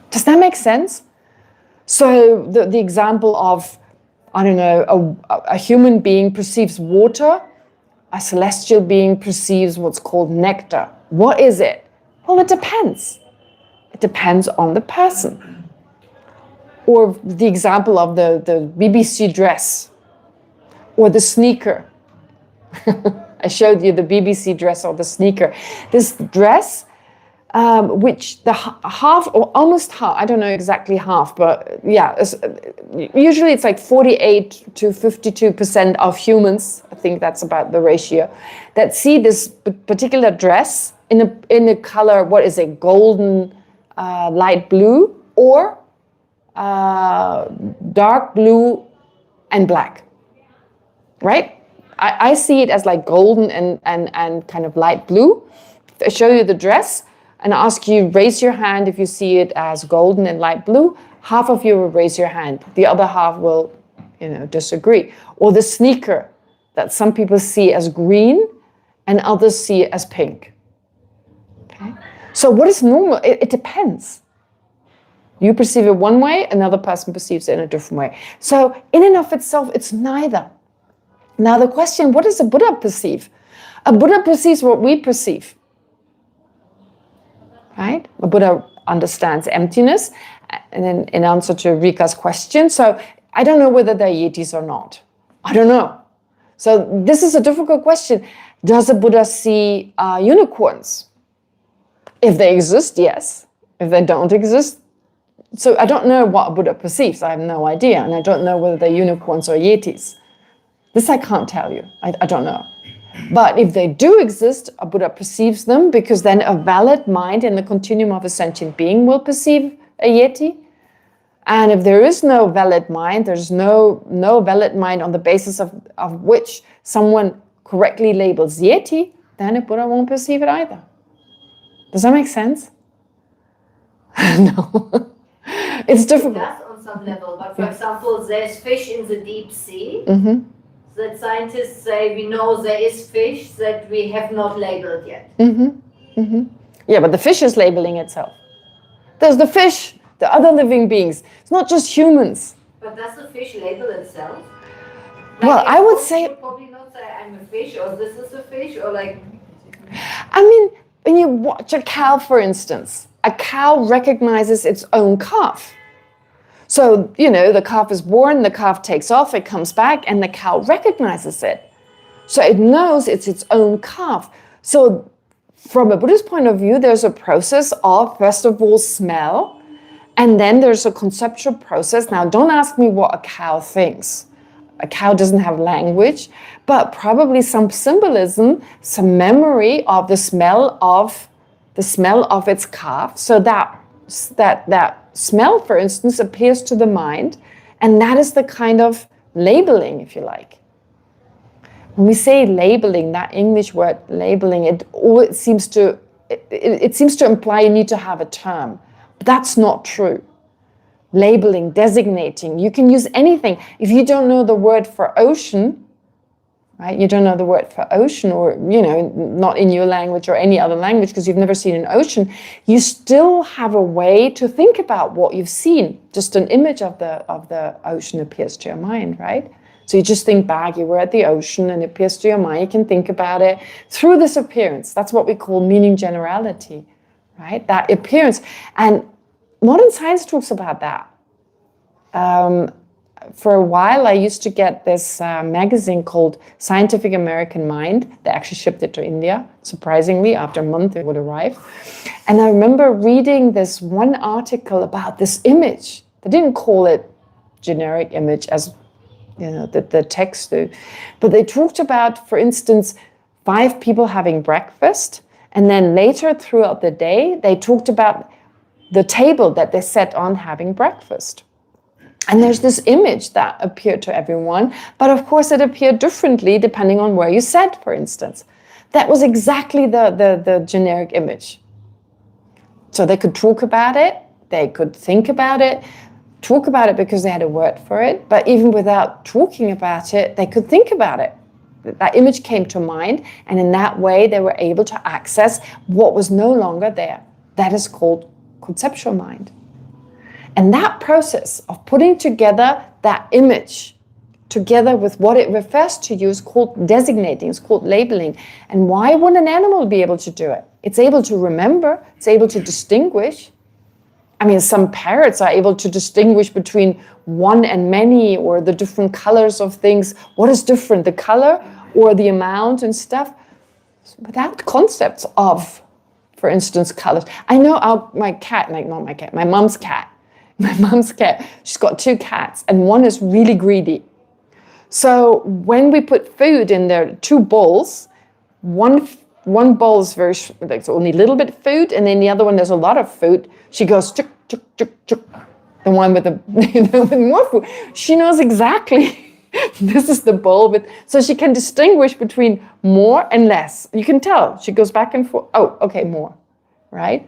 Does that make sense? So the example of, I don't know, a human being perceives water, a celestial being perceives what's called nectar. What is it? Well, it depends. It depends on the person. Or the example of the BBC dress. Or the sneaker. I showed you the BBC dress or the sneaker. This dress, which the half or almost half, I don't know exactly half, but yeah, usually it's like 48 to 52% of humans, I think that's about the ratio, that see this particular dress in a color, what is it, golden, light blue, or dark blue and black. Right? I see it as like golden and kind of light blue. If I show you the dress and ask you, raise your hand if you see it as golden and light blue, half of you will raise your hand. The other half will, disagree. Or the sneaker that some people see as green and others see it as pink. Okay? So what is normal? It depends. You perceive it one way, another person perceives it in a different way. So in and of itself, it's neither. Now the question, what does a Buddha perceive? A Buddha perceives what we perceive. Right? A Buddha understands emptiness. And then in answer to Rika's question, so I don't know whether they're yetis or not. I don't know. So this is a difficult question. Does a Buddha see unicorns? If they exist, yes. If they don't exist, so I don't know what a Buddha perceives. I have no idea. And I don't know whether they're unicorns or yetis. This I can't tell you. I don't know. But if they do exist, a Buddha perceives them because then a valid mind in the continuum of a sentient being will perceive a yeti. And if there is no valid mind, there's no valid mind on the basis of which someone correctly labels yeti, then a Buddha won't perceive it either. Does that make sense? No. It's difficult. It does on some level, but for example, there's fish in the deep sea. That scientists say we know there is fish that we have not labeled yet. Yeah, but the fish is labeling itself. There's the fish, the other living beings. It's not just humans. But does the fish label itself? Well, I would you say, probably not say I'm a fish or this is a fish or like. I mean, when you watch a cow, for instance, a cow recognizes its own calf. So, you know, the calf is born, the calf takes off, it comes back, and the cow recognizes it. So it knows it's its own calf. So from a Buddhist point of view, there's a process of, first of all, smell, and then there's a conceptual process. Now, don't ask me what a cow thinks. A cow doesn't have language, but probably some symbolism, some memory of the smell of its calf. So that smell, for instance, appears to the mind, and that is the kind of labeling, if you like. When we say labeling, that English word labeling, it seems to imply you need to have a term. But that's not true. Labeling, designating, you can use anything. If you don't know the word for ocean, right? You don't know the word for ocean, or, you know, not in your language or any other language because you've never seen an ocean, you still have a way to think about what you've seen. Just an image of the ocean appears to your mind, right? So you just think back, you were at the ocean and it appears to your mind, you can think about it through this appearance. That's what we call meaning generality, right? That appearance. And modern science talks about that. For a while, I used to get this magazine called Scientific American Mind. They actually shipped it to India. Surprisingly, after a month it would arrive. And I remember reading this one article about this image. They didn't call it generic image as, you know, the text do. But they talked about, for instance, 5 people having breakfast. And then later throughout the day, they talked about the table that they sat on having breakfast. And there's this image that appeared to everyone, but of course it appeared differently depending on where you sat, for instance. That was exactly the generic image. So they could talk about it, they could think about it, talk about it because they had a word for it, but even without talking about it, they could think about it. That image came to mind, and in that way they were able to access what was no longer there. That is called conceptual mind. And that process of putting together that image together with what it refers to you is called designating, it's called labeling. And why would an animal be able to do it? It's able to remember, it's able to distinguish. I mean, some parrots are able to distinguish between one and many, or the different colors of things. What is different, the color or the amount and stuff? Without concepts of, for instance, colors. I know my cat, like not my cat, my mom's cat. My mom's cat, she's got 2 cats, and one is really greedy. So when we put food in their 2 bowls, one bowl is there's only a little bit of food, and then the other one there's a lot of food. She goes chuk chuk chuk chuk. The one with with more food. She knows exactly this is the bowl with, so she can distinguish between more and less. You can tell. She goes back and forth. Oh, okay, more, right?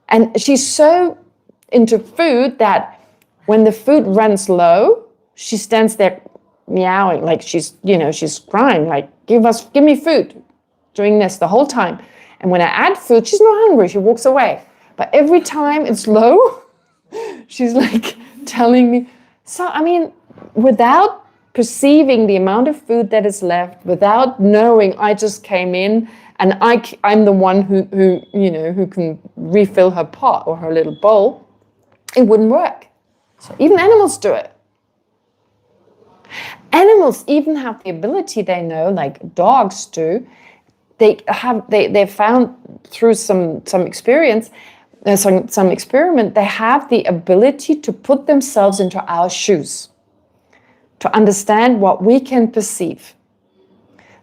And she's so into food that when the food runs low, she stands there meowing like she's crying, like give me food, doing this the whole time. And when I add food, she's not hungry, she walks away. But every time it's low, she's like telling me. So I mean, without perceiving the amount of food that is left, without knowing I just came in and I'm the one who can refill her pot or her little bowl, it wouldn't work. So even animals do it. Animals even have the ability, they know, like dogs do. They found through some experience, some experiment, they have the ability to put themselves into our shoes, to understand what we can perceive.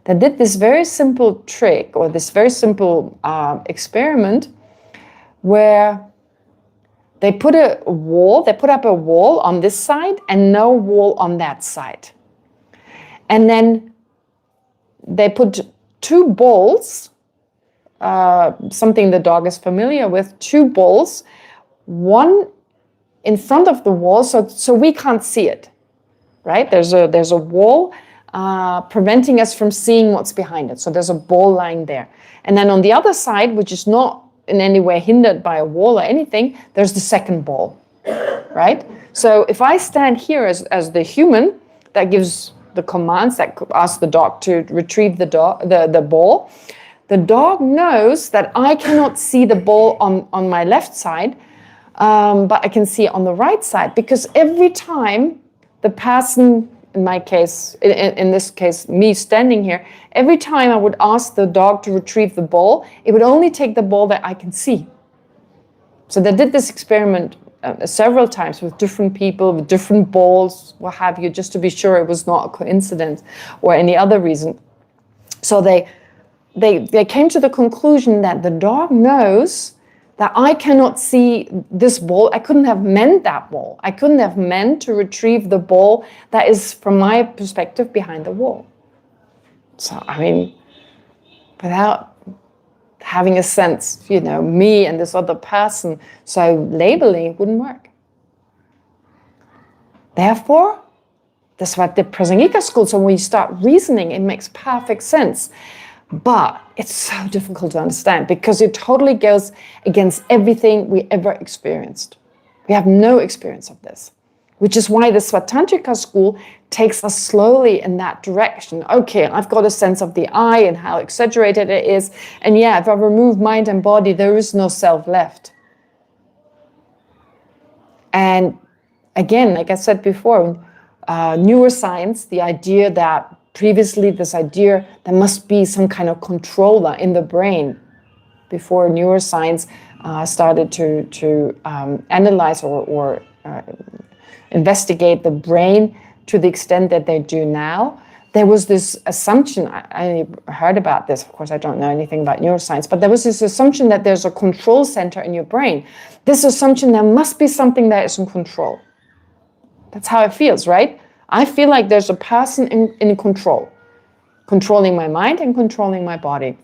They did this very simple trick, or this very simple experiment, where they put up a wall on this side and no wall on that side. And then they put 2 bowls, something the dog is familiar with, 2 bowls, one in front of the wall, so we can't see it, right? There's a wall preventing us from seeing what's behind it. So there's a bowl lying there. And then on the other side, which is not in any way hindered by a wall or anything, there's the second bowl, right? So if I stand here as the human, that gives the commands that ask the dog to retrieve the ball, the dog knows that I cannot see the ball on my left side, but I can see it on the right side, because every time the person, in my case, in this case, me standing here, every time I would ask the dog to retrieve the ball, it would only take the ball that I can see. So they did this experiment several times with different people, with different balls, what have you, just to be sure it was not a coincidence or any other reason. So they came to the conclusion that the dog knows that I cannot see this ball. I couldn't have meant that ball. I couldn't have meant to retrieve the ball that is, from my perspective, behind the wall. So, I mean, without having a sense, me and this other person, so labeling wouldn't work. Therefore, that's what the Prasangika school, so when you start reasoning, it makes perfect sense. But it's so difficult to understand because it totally goes against everything we ever experienced. We have no experience of this, which is why the Svatantrika school takes us slowly in that direction. Okay, I've got a sense of the I and how exaggerated it is. And yeah, if I remove mind and body, there is no self left. And again, like I said before, neuroscience, the idea that previously this idea there must be some kind of controller in the brain before neuroscience started to analyze or investigate the brain to the extent that they do now. There was this assumption, I heard about this, of course I don't know anything about neuroscience, but there was this assumption that there's a control center in your brain. This assumption there must be something that is in control. That's how it feels, right? I feel like there's a person in control, controlling my mind and controlling my body.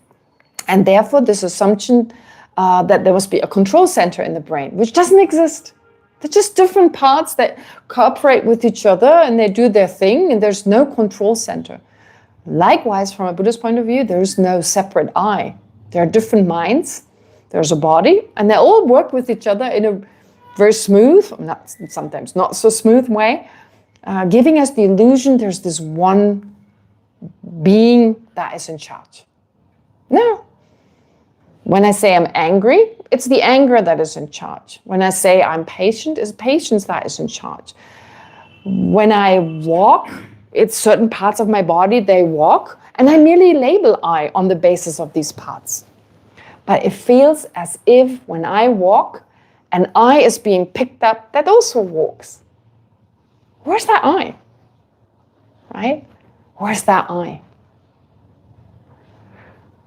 And therefore, this assumption that there must be a control center in the brain, which doesn't exist. They're just different parts that cooperate with each other and they do their thing, and there's no control center. Likewise, from a Buddhist point of view, there is no separate I. There are different minds, there's a body, and they all work with each other in a very smooth, sometimes not so smooth way, giving us the illusion there's this one being that is in charge. No. When I say I'm angry, it's the anger that is in charge. When I say I'm patient, it's patience that is in charge. When I walk, it's certain parts of my body, they walk, and I merely label I on the basis of these parts. But it feels as if when I walk, an I is being picked up that also walks. Where's that I? Right? Where's that I?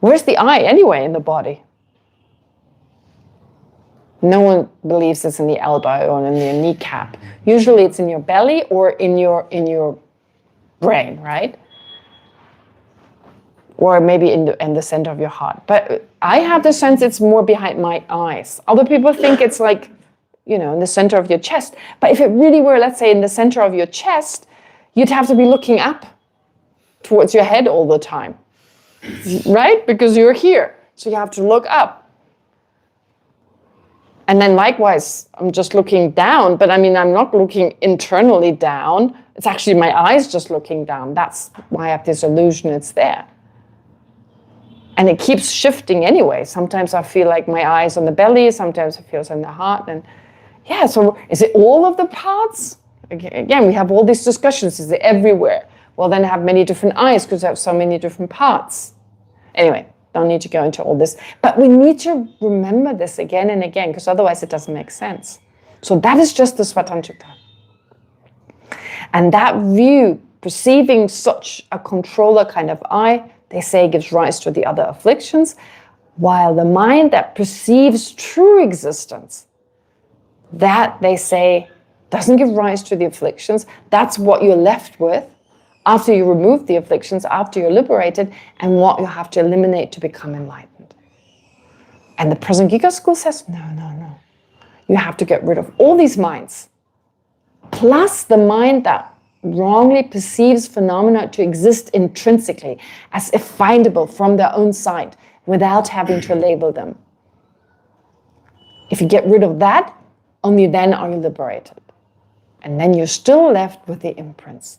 Where's the I anyway in the body? No one believes it's in the elbow or in your kneecap. Usually it's in your belly or in your brain, right? Or maybe in the center of your heart. But I have the sense it's more behind my eyes. Other people think it's like, in the center of your chest. But if it really were, let's say, in the center of your chest, you'd have to be looking up towards your head all the time, right? Because you're here, so you have to look up. And then likewise, I'm just looking down, but I'm not looking internally down. It's actually my eyes just looking down. That's why I have this illusion it's there. And it keeps shifting anyway. Sometimes I feel like my eyes on the belly, sometimes it feels in the heart. And yeah, so is it all of the parts? Again, we have all these discussions. Is it everywhere? Well, then I have many different eyes because I have so many different parts. Anyway, don't need to go into all this. But we need to remember this again and again because otherwise it doesn't make sense. So that is just the Svatantrika. And that view, perceiving such a controller kind of I, they say gives rise to the other afflictions, while the mind that perceives true existence, that they say doesn't give rise to the afflictions. That's what you're left with after you remove the afflictions, after you're liberated, and what you have to eliminate to become enlightened. And the Prasangika school says, no. You have to get rid of all these minds, plus the mind that wrongly perceives phenomena to exist intrinsically, as if findable from their own side, without having to label them. If you get rid of that, only then are you liberated. And then you're still left with the imprints.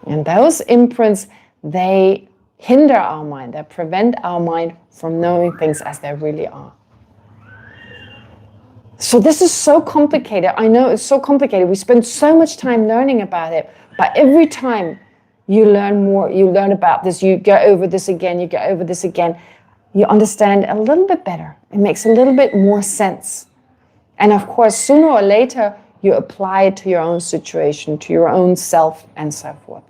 And those imprints, they hinder our mind, they prevent our mind from knowing things as they really are. So this is so complicated. I know it's so complicated. We spend so much time learning about it, but every time you learn more, you learn about this, you go over this again, you go over this again, you understand a little bit better. It makes a little bit more sense. And of course, sooner or later, you apply it to your own situation, to your own self, and so forth.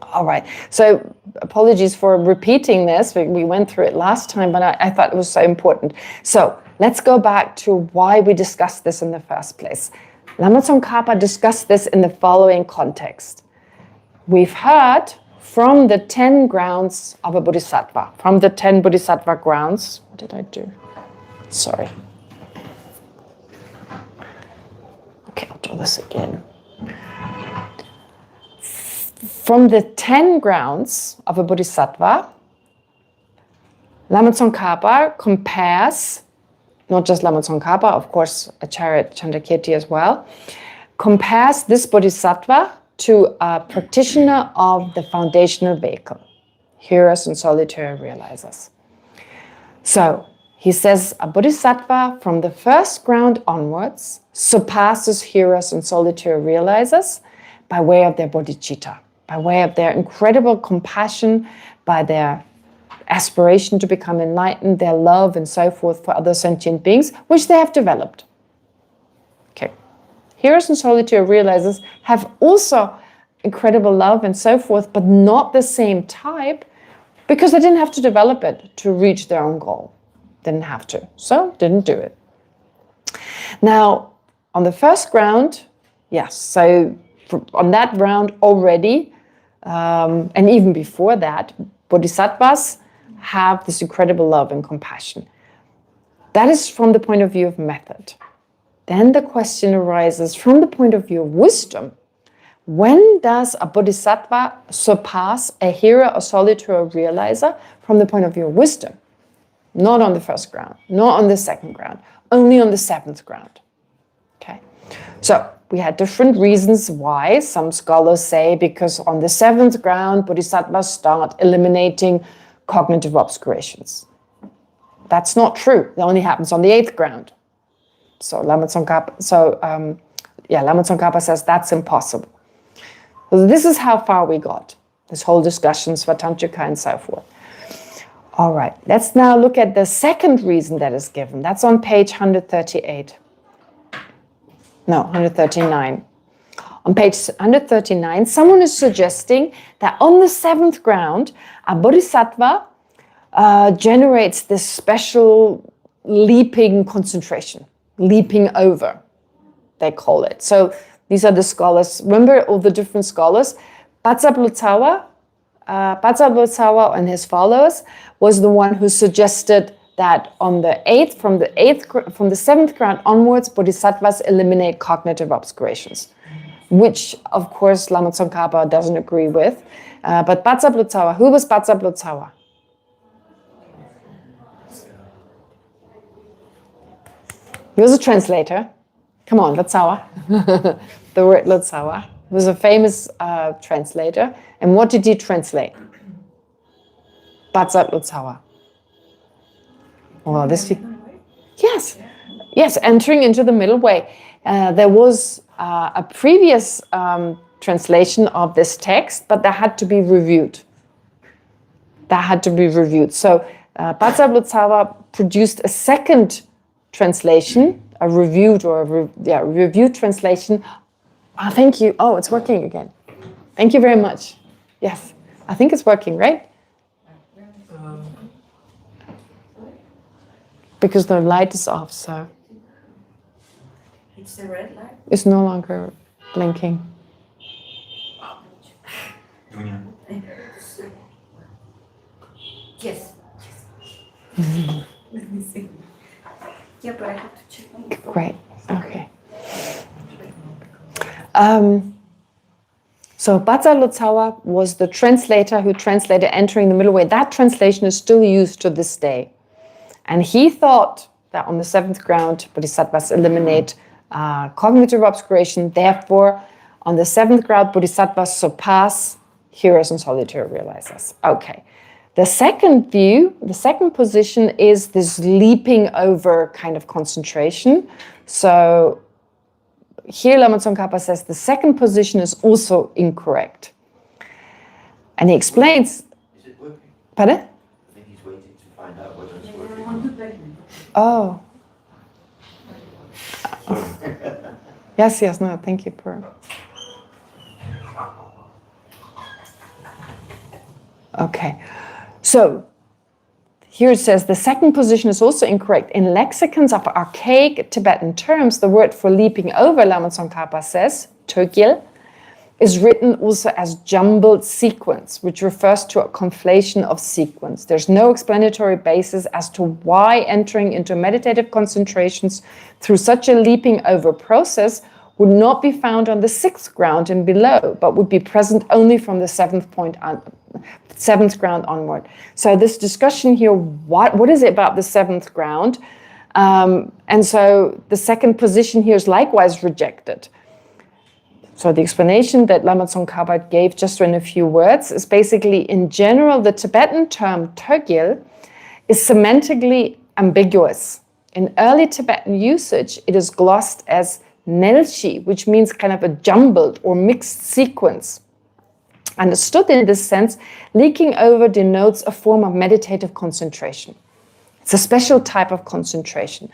All right, so apologies for repeating this. We went through it last time, but I thought it was so important. So let's go back to why we discussed this in the first place. Lama Tsongkhapa discussed this in the following context. We've heard from the 10 grounds of a bodhisattva, from the 10 bodhisattva grounds. What did I do? Sorry. Okay, I'll do this again. From the 10 grounds of a bodhisattva, Lama Tsongkhapa compares, not just Lama Tsongkhapa, of course, Acharya Chandrakirti as well, compares this bodhisattva to a practitioner of the foundational vehicle, hearers and solitary realizers. So he says a bodhisattva from the first ground onwards surpasses hearers and solitary realizers by way of their bodhicitta, by way of their incredible compassion, by their aspiration to become enlightened, their love and so forth for other sentient beings, which they have developed. Okay. Hearers and solitary realizers have also incredible love and so forth, but not the same type, because they didn't have to develop it to reach their own goal. Didn't have to, so didn't do it. Now, on the first ground, yes, so on that ground already, and even before that, bodhisattvas have this incredible love and compassion. That is from the point of view of method. Then the question arises from the point of view of wisdom. When does a bodhisattva surpass a hearer or solitary realizer from the point of view of wisdom? Not on the first ground, not on the second ground, only on the seventh ground. Okay, so we had different reasons why. Some scholars say because on the seventh ground, bodhisattvas start eliminating cognitive obscurations. That's not true. It only happens on the eighth ground. So Lama Tsongkhapa says that's impossible. So this is how far we got. This whole discussion, Svatantrika and so forth. All right, let's now look at the second reason that is given. That's on page 138. No, 139. On page 139, someone is suggesting that on the seventh ground, a bodhisattva generates this special leaping concentration, leaping over, they call it. So these are the scholars. Remember all the different scholars? Patsablotawa and his followers was the one who suggested that on the from the seventh ground onwards, bodhisattvas eliminate cognitive obscurations, which of course Lama Tsongkhapa doesn't agree with. But Patsablotawa, who was Patsablotawa? He was a translator. Come on, Lotsawa. The word Lotsawa. He was a famous translator. And what did he translate? Patsat Lotsawa. Well, yes, entering into the middle way. There was a previous translation of this text, but that had to be reviewed. So Patsat Lotsawa produced a second translation, a reviewed reviewed translation. Oh, thank you. Oh, it's working again. Thank you very much. Yes, I think it's working, right? Because the light is off, so. It's the red light? It's no longer blinking. Yes. Let me see. Yeah, but I have to check on the phone. Great, okay. So Patsat Lotsawa was the translator who translated Entering the Middle Way. That translation is still used to this day. And he thought that on the seventh ground, bodhisattvas eliminate cognitive obscuration. Therefore, On the 7th ground, bodhisattvas surpass heroes and solitary realizers. Okay. The second view, the second position is this leaping over kind of concentration. So here Lama Tsongkhapa says the second position is also incorrect. And he explains... Is it working? Pardon? I think he's waiting to find out whether it's working. Oh. Yes, no, thank you, Pearl. Okay, so here it says the second position is also incorrect. In lexicons of archaic Tibetan terms, the word for leaping over, Lama Tsongkhapa says, Tögyel, is written also as jumbled sequence, which refers to a conflation of sequence. There's no explanatory basis as to why entering into meditative concentrations through such a leaping over process would not be found on the 6th ground and below, but would be present only from the 7th ground onward. So this discussion here, what is it about the 7th ground? And so the second position here is likewise rejected. So the explanation that Lama Tsongkhapa gave just in a few words is basically, in general, the Tibetan term Tögyel is semantically ambiguous. In early Tibetan usage, it is glossed as Nelshi, which means kind of a jumbled or mixed sequence. Understood in this sense, leaking over denotes a form of meditative concentration. It's a special type of concentration.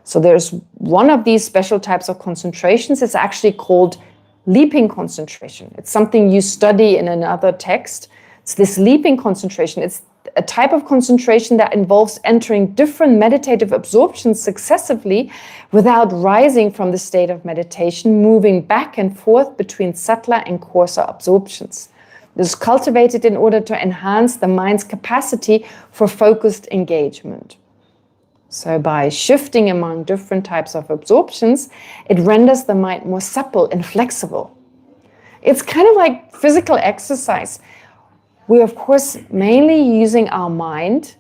So there's one of these special types of concentrations. It's actually called leaping concentration. It's something you study in another text. It's this leaping concentration. It's a type of concentration that involves entering different meditative absorptions successively without rising from the state of meditation, moving back and forth between subtler and coarser absorptions. This is cultivated in order to enhance the mind's capacity for focused engagement. So by shifting among different types of absorptions, it renders the mind more supple and flexible. It's kind of like physical exercise. We're, of course, mainly using our mind,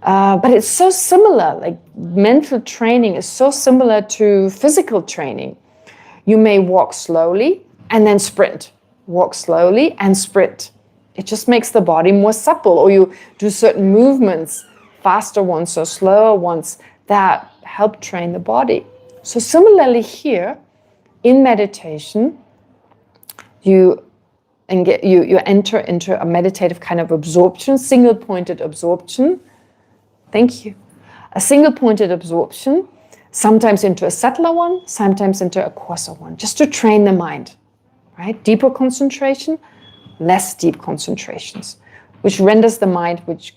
but it's so similar, like mental training is so similar to physical training. You may walk slowly and then sprint, walk slowly and sprint. It just makes the body more supple, or you do certain movements, faster ones or slower ones, that help train the body. So similarly here, in meditation, you enter into a meditative kind of absorption, single-pointed absorption. Thank you. A single-pointed absorption, sometimes into a subtler one, sometimes into a coarser one, just to train the mind, right? Deeper concentration, less deep concentrations, which renders the mind, which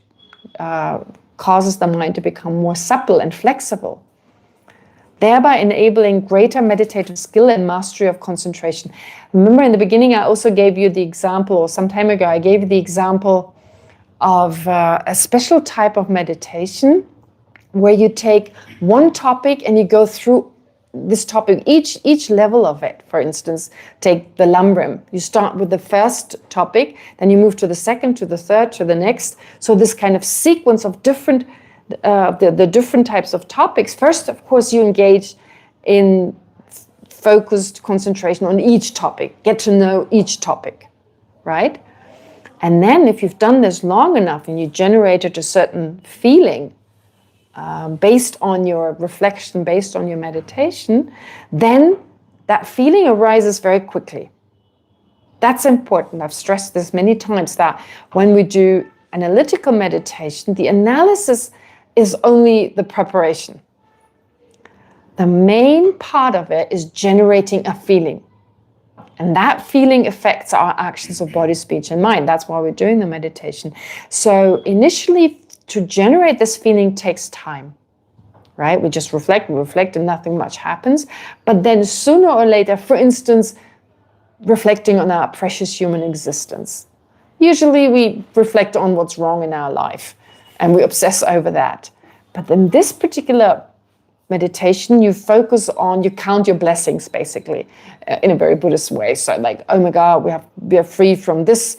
causes the mind to become more supple and flexible, thereby enabling greater meditative skill and mastery of concentration. Remember in the beginning, I also gave you the example, or some time ago, I gave you the example of a special type of meditation where you take one topic and you go through this topic, each level of it. For instance, take the Lambrim. You start with the first topic, then you move to the second, to the third, to the next. So this kind of sequence of different, the different types of topics. First, of course, you engage in focused concentration on each topic, get to know each topic, right? And then if you've done this long enough and you generated a certain feeling, based on your reflection, based on your meditation, then that feeling arises very quickly. That's important. I've stressed this many times, that when we do analytical meditation, the analysis is only the preparation. The main part of it is generating a feeling. And that feeling affects our actions of body, speech, and mind. That's why we're doing the meditation. So initially, to generate this feeling takes time, right? We just reflect, and nothing much happens. But then sooner or later, for instance, reflecting on our precious human existence. Usually we reflect on what's wrong in our life and we obsess over that. But in this particular meditation, you focus on, you count your blessings, basically, in a very Buddhist way. So like, oh my God, we are free from this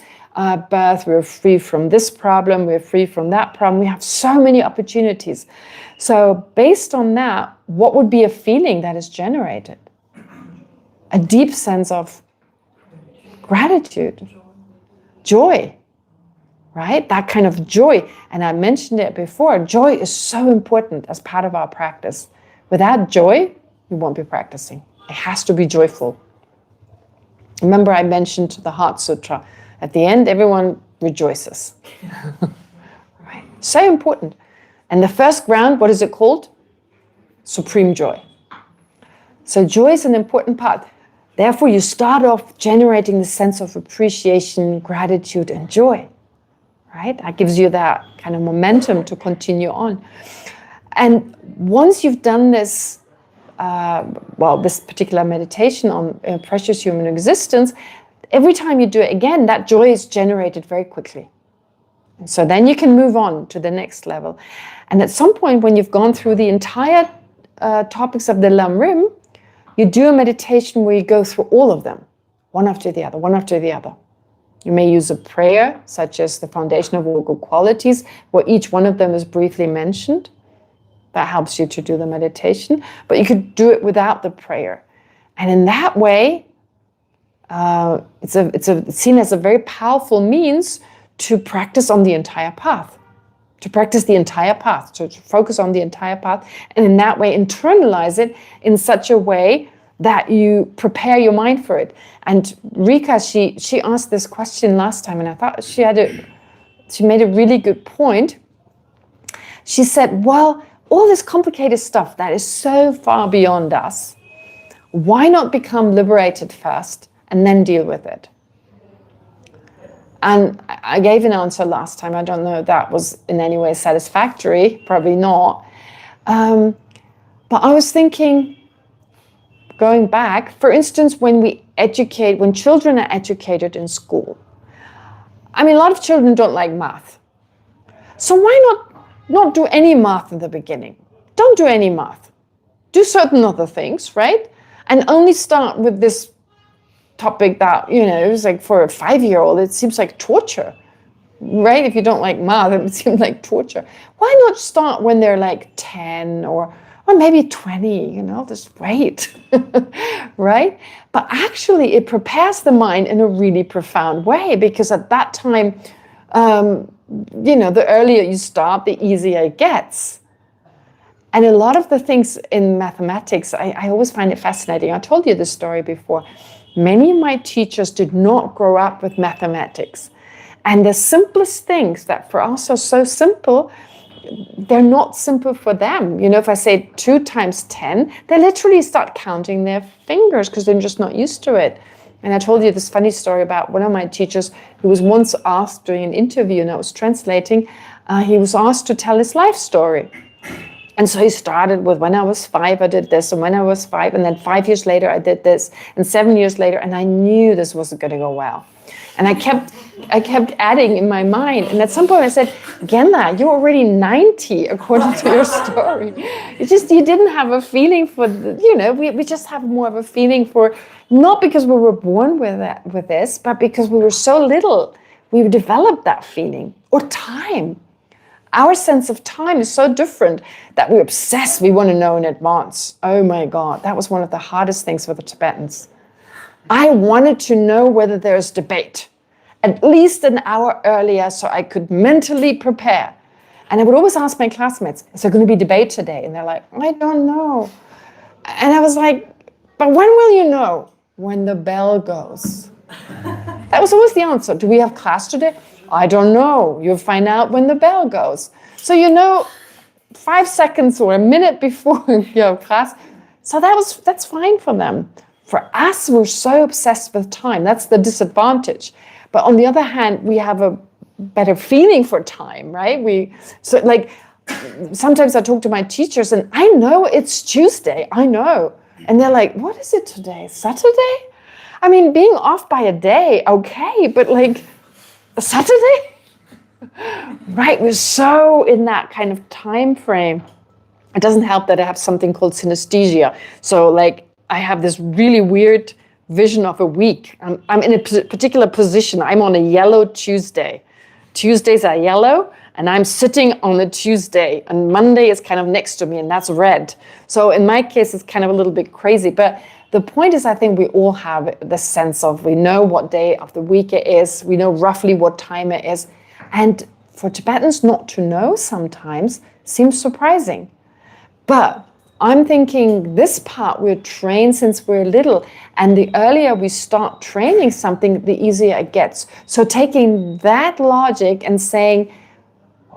birth, we're free from this problem, we're free from that problem. We have so many opportunities. So based on that, what would be a feeling that is generated? a deep sense of gratitude, joy, right? That kind of joy. And I mentioned it before, joy is so important as part of our practice. Without joy, we won't be practicing. It has to be joyful. Remember I mentioned the Heart Sutra. At the end, everyone rejoices. Right? So important. And the first ground, what is it called? Supreme joy. So joy is an important part. Therefore, you start off generating the sense of appreciation, gratitude, and joy. Right? That gives you that kind of momentum to continue on. And once you've done this, this particular meditation on precious human existence, every time you do it again, that joy is generated very quickly. And so then you can move on to the next level. And at some point, when you've gone through the entire topics of the Lam Rim, you do a meditation where you go through all of them, one after the other, one after the other. You may use a prayer, such as the Foundation of All Good Qualities, where each one of them is briefly mentioned. That helps you to do the meditation. But you could do it without the prayer. And in that way, it's seen as a very powerful means to practice on the entire path. To practice the entire path, to focus on the entire path, and in that way internalize it in such a way that you prepare your mind for it. And Rika, she asked this question last time, and I thought she made a really good point. She said, well, all this complicated stuff that is so far beyond us, why not become liberated first and then deal with it? And I gave an answer last time. I don't know if that was in any way satisfactory, probably not. But I was thinking, going back, for instance, when children are educated in school. I mean, a lot of children don't like math. So why not do any math in the beginning? Don't do any math. Do certain other things, right? And only start with this topic that, is like for a 5-year-old, it seems like torture, right? If you don't like math, it seems like torture. Why not start when they're like 10 or maybe 20, just wait, right? But actually it prepares the mind in a really profound way, because at that time, the earlier you start, the easier it gets. And a lot of the things in mathematics, I always find it fascinating. I told you this story before. Many of my teachers did not grow up with mathematics. And the simplest things that for us are so simple, they're not simple for them. If I say 2 times 10, they literally start counting their fingers because they're just not used to it. And I told you this funny story about one of my teachers who was once asked during an interview, and I was translating, he was asked to tell his life story. And so he started with, when I was 5, I did this, and when I was 5, and then 5 years later, I did this, and 7 years later, and I knew this wasn't going to go well. And I kept adding in my mind, and at some point I said, Genla, you're already 90, according to your story. You didn't have a feeling for, we just have more of a feeling for, not because we were born with this, but because we were so little, we developed that feeling, or time. Our sense of time is so different that we're obsessed. We want to know in advance. Oh my God, that was one of the hardest things for the Tibetans. I wanted to know whether there's debate, at least an hour earlier, so I could mentally prepare. And I would always ask my classmates, is there going to be debate today? And they're like, I don't know. And I was like, but when will you know? When the bell goes. That was always the answer. Do we have class today? I don't know. You'll find out when the bell goes. So 5 seconds or a minute before you have class. So that's fine for them. For us, we're so obsessed with time. That's the disadvantage. But on the other hand, we have a better feeling for time, right? Sometimes I talk to my teachers and I know it's Tuesday. I know. And they're like, what is it today? Saturday? I mean, being off by a day, okay, but Saturday? Right, we're so in that kind of time frame. It doesn't help that I have something called synesthesia. So I have this really weird vision of a week. I'm in a particular position. I'm on a yellow Tuesday. Tuesdays are yellow, and I'm sitting on a Tuesday, and Monday is kind of next to me, and that's red. So in my case, it's kind of a little bit crazy. But the point is, I think we all have the sense of, we know what day of the week it is, we know roughly what time it is. And for Tibetans not to know sometimes seems surprising. But I'm thinking this part we're trained since we're little, and the earlier we start training something, the easier it gets. So taking that logic and saying,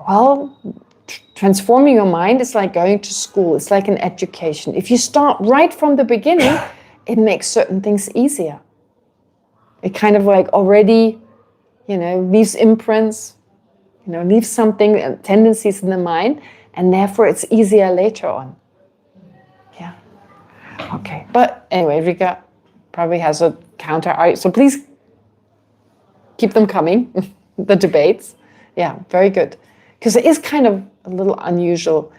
well, transforming your mind is like going to school. It's like an education. If you start right from the beginning, it makes certain things easier. It kind of like already, leaves imprints, leaves something, tendencies in the mind, and therefore it's easier later on. Yeah. Okay. But anyway, Rika probably has a counter argument. So please keep them coming, the debates. Yeah, very good. Because it is kind of a little unusual.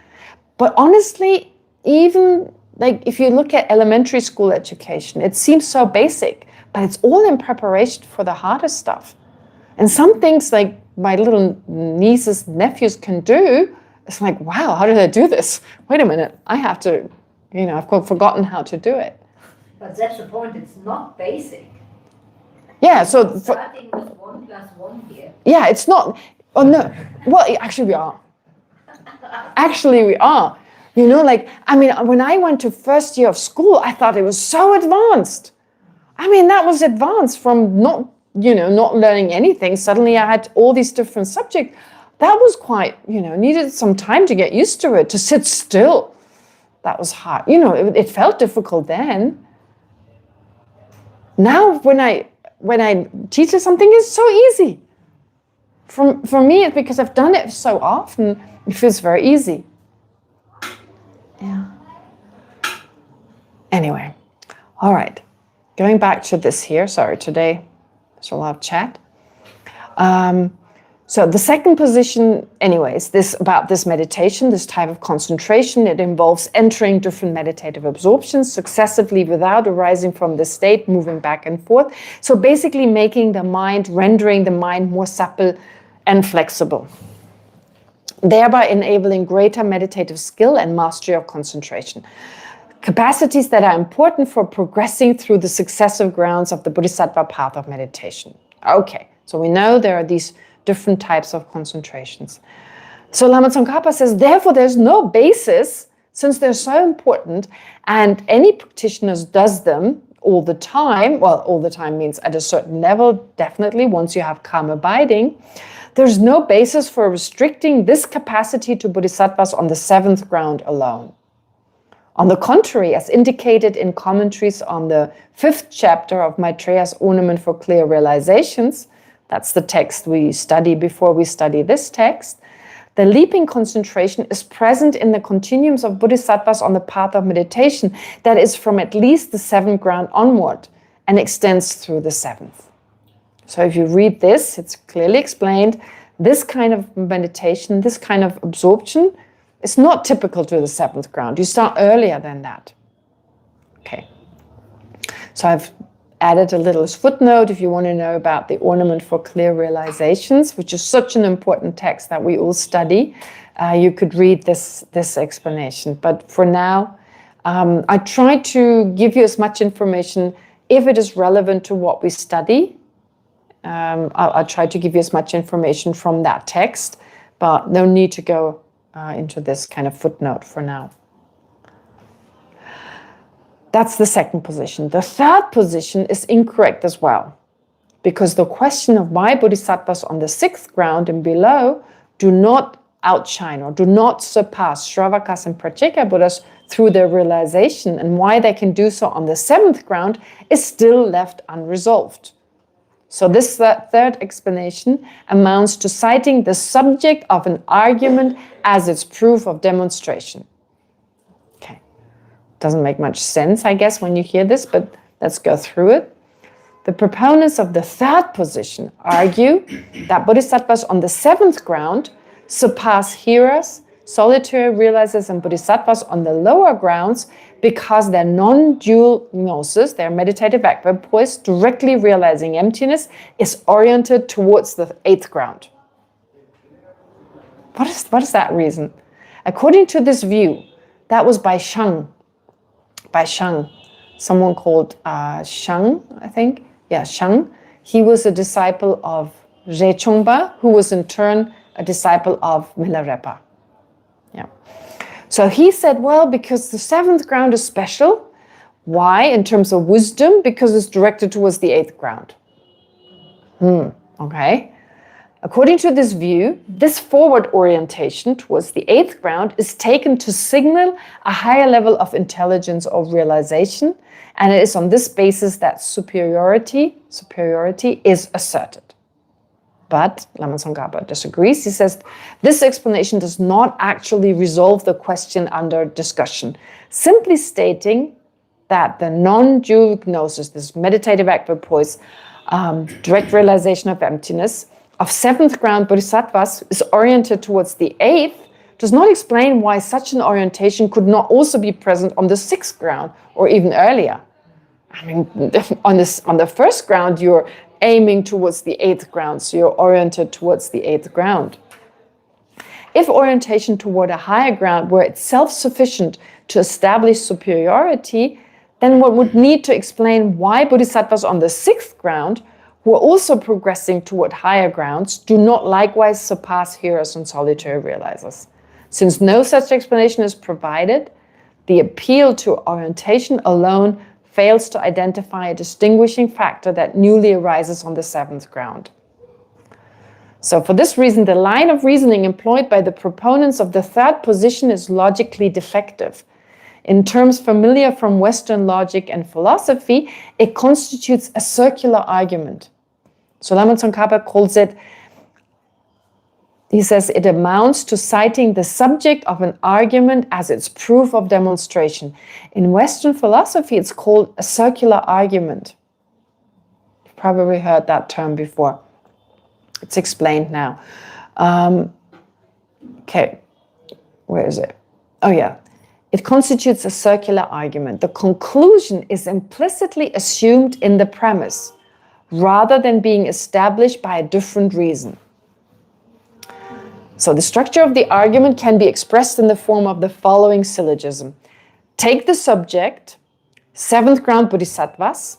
But honestly, even like if you look at elementary school education, it seems so basic, but it's all in preparation for the harder stuff. And some things like my little nieces, nephews can do, it's like, wow, how did I do this? Wait a minute, I have to, I've forgotten how to do it. But that's the point, it's not basic. Yeah, so... Starting with 1 + 1 here. Yeah, it's not... Oh, no. Well, actually we are. Actually we are. When I went to first year of school, I thought it was so advanced. That was advanced from not learning anything. Suddenly I had all these different subjects. That was quite, needed some time to get used to it, to sit still. That was hard. It felt difficult then. Now, when I teach something, it's so easy. For me, it's because I've done it so often, it feels very easy. Yeah. Anyway, all right. Going back to this here. Sorry, today there's a lot of chat. So the second position, anyways, about this meditation, this type of concentration, it involves entering different meditative absorptions successively without arising from the state, moving back and forth. So basically rendering the mind more supple and flexible, thereby enabling greater meditative skill and mastery of concentration. Capacities that are important for progressing through the successive grounds of the Bodhisattva path of meditation. Okay, so we know there are these different types of concentrations. So Lama Tsongkhapa says, therefore there's no basis, since they're so important, and any practitioner does them all the time. Well, all the time means at a certain level, definitely, once you have calm abiding. There's no basis for restricting this capacity to bodhisattvas on the 7th ground alone. On the contrary, as indicated in commentaries on the 5th chapter of Maitreya's Ornament for Clear Realizations, that's the text we study before we study this text, the leaping concentration is present in the continuums of bodhisattvas on the path of meditation that is from at least the 7th ground onward and extends through the 7th. So if you read this, it's clearly explained, this kind of meditation, this kind of absorption is not typical to the 7th ground. You start earlier than that. Okay. So I've added a little footnote if you want to know about the Ornament for Clear Realizations, which is such an important text that we all study. You could read this explanation. But for now, I try to give you as much information if it is relevant to what we study. I'll try to give you as much information from that text, but no need to go into this kind of footnote for now. That's the second position. The third position is incorrect as well, because the question of why bodhisattvas on the 6th ground and below do not outshine or do not surpass Shravakas and Pratyeka Buddhas through their realization, and why they can do so on the 7th ground is still left unresolved. So this third explanation amounts to citing the subject of an argument as its proof of demonstration. Okay, doesn't make much sense, I guess, when you hear this, but let's go through it. The proponents of the third position argue that bodhisattvas on the 7th ground surpass hearers, solitary realizers, and bodhisattvas on the lower grounds because their non-dual gnosis, their meditative equipoise, directly realizing emptiness, is oriented towards the 8th ground. What is that reason? According to this view, that was by Shang, someone called Shang, I think. Yeah, Shang. He was a disciple of Rechongpa, who was in turn a disciple of Milarepa. Yeah. So he said, well, because the seventh ground is special. Why? In terms of wisdom, because it's directed towards the eighth ground. Okay. According to this view, this forward orientation towards the eighth ground is taken to signal a higher level of intelligence or realization, and it is on this basis that superiority is asserted. But Lama Tsongkhapa disagrees. He says this explanation does not actually resolve the question under discussion, simply stating that the non-dual gnosis, this meditative equipoise, direct realization of emptiness, of seventh ground bodhisattvas is oriented towards the eighth, does not explain why such an orientation could not also be present on the sixth ground or even earlier. I mean, on the first ground, you're aiming towards the eighth ground, so you're oriented towards the eighth ground. If orientation toward a higher ground were itself sufficient to establish superiority, then one would need to explain why bodhisattvas on the sixth ground, who are also progressing toward higher grounds, do not likewise surpass hearers and solitary realizers. Since no such explanation is provided, the appeal to orientation alone fails to identify a distinguishing factor that newly arises on the seventh ground. So for this reason, the line of reasoning employed by the proponents of the third position is logically defective. In terms familiar from Western logic and philosophy, it constitutes a circular argument. So Lama Tsongkhapa calls it, he says, it amounts to citing the subject of an argument as its proof of demonstration. In Western philosophy, it's called a circular argument. You've probably heard that term before. It's explained now. Okay, where is it? Oh yeah. It constitutes a circular argument. The conclusion is implicitly assumed in the premise, rather than being established by a different reason. So the structure of the argument can be expressed in the form of the following syllogism. Take the subject, seventh ground bodhisattvas.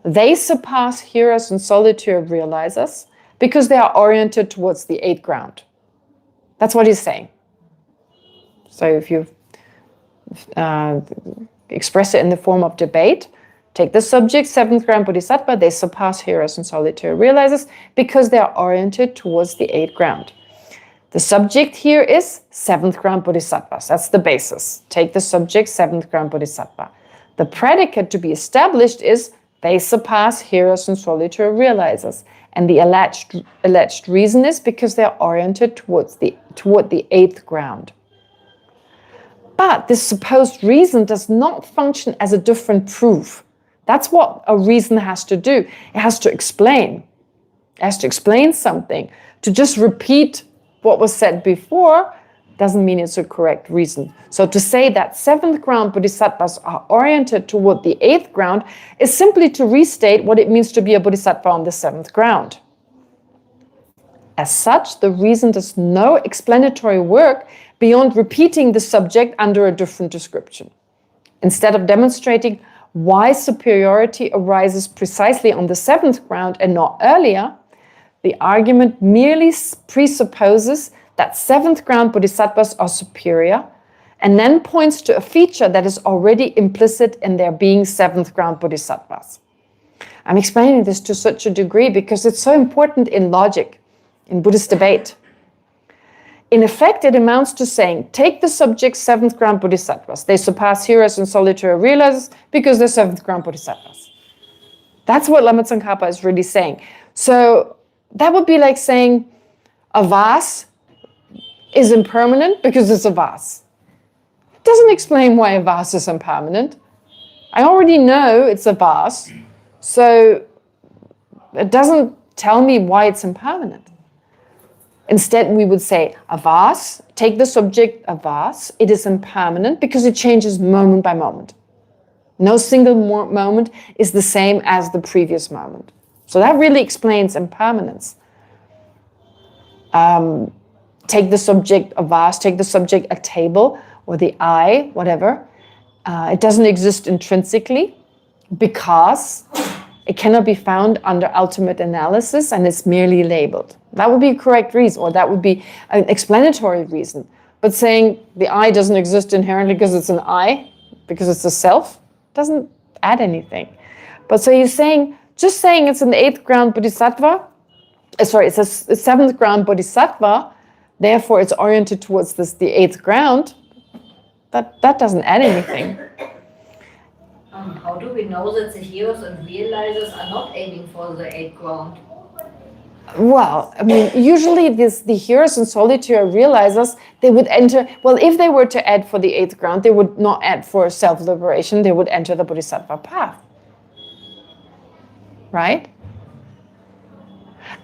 They surpass hearers and solitary realizers because they are oriented towards the eighth ground. That's what he's saying. So if you express it in the form of debate, take the subject, seventh ground bodhisattva, they surpass hearers and solitary realizers because they are oriented towards the eighth ground. The subject here is seventh ground bodhisattvas. That's the basis. Take the subject, seventh ground bodhisattva. The predicate to be established is they surpass hearers and solitary realizers. And the alleged reason is because they are oriented toward the eighth ground. But this supposed reason does not function as a different proof. That's what a reason has to do. It has to explain. It has to explain something. To just repeat what was said before doesn't mean it's a correct reason. So to say that seventh ground bodhisattvas are oriented toward the eighth ground is simply to restate what it means to be a bodhisattva on the seventh ground. As such, the reason does no explanatory work beyond repeating the subject under a different description. Instead of demonstrating why superiority arises precisely on the seventh ground and not earlier, the argument merely presupposes that seventh ground bodhisattvas are superior and then points to a feature that is already implicit in their being seventh ground bodhisattvas. I'm explaining this to such a degree because it's so important in logic, in Buddhist debate. In effect, it amounts to saying, take the subject seventh ground bodhisattvas. They surpass hearers and solitary realizers because they're seventh ground bodhisattvas. That's what Lama Tsongkhapa is really saying. So that would be like saying a vase is impermanent because it's a vase. It doesn't explain why a vase is impermanent. I already know it's a vase, so it doesn't tell me why it's impermanent. Instead, we would say a vase, take the subject a vase, it is impermanent because it changes moment by moment. No single moment is the same as the previous moment. So that really explains impermanence. Take the subject a vase, take the subject a table or the eye, whatever. It doesn't exist intrinsically because it cannot be found under ultimate analysis and it's merely labeled. That would be a correct reason, or that would be an explanatory reason. But saying the I doesn't exist inherently because it's an I, because it's a self, doesn't add anything. But so you're saying, just saying it's an 8th ground bodhisattva, it's a 7th ground bodhisattva, therefore it's oriented towards the 8th ground, that doesn't add anything. How do we know that the heroes and realizers are not aiming for the 8th ground? Well, I mean, usually the heroes and solitary realizers, they would enter, well, if they were to add for the 8th ground, they would not add for self-liberation, they would enter the bodhisattva path. Right?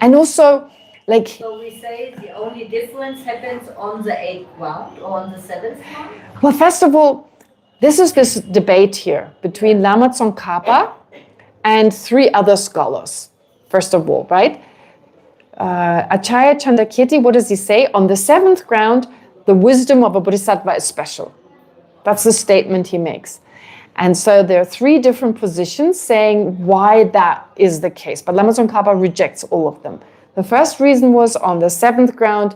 And also, like... So we say the only difference happens on the 8th ground or on the 7th ground? Well, first of all, this is this debate here between Lama Tsongkhapa and 3 other scholars, first of all, right? Acharya Chandrakirti, what does he say? On the 7th ground, the wisdom of a bodhisattva is special. That's the statement he makes. And so there are 3 different positions saying why that is the case. But Lama Tsongkhapa rejects all of them. The first reason was on the 7th ground,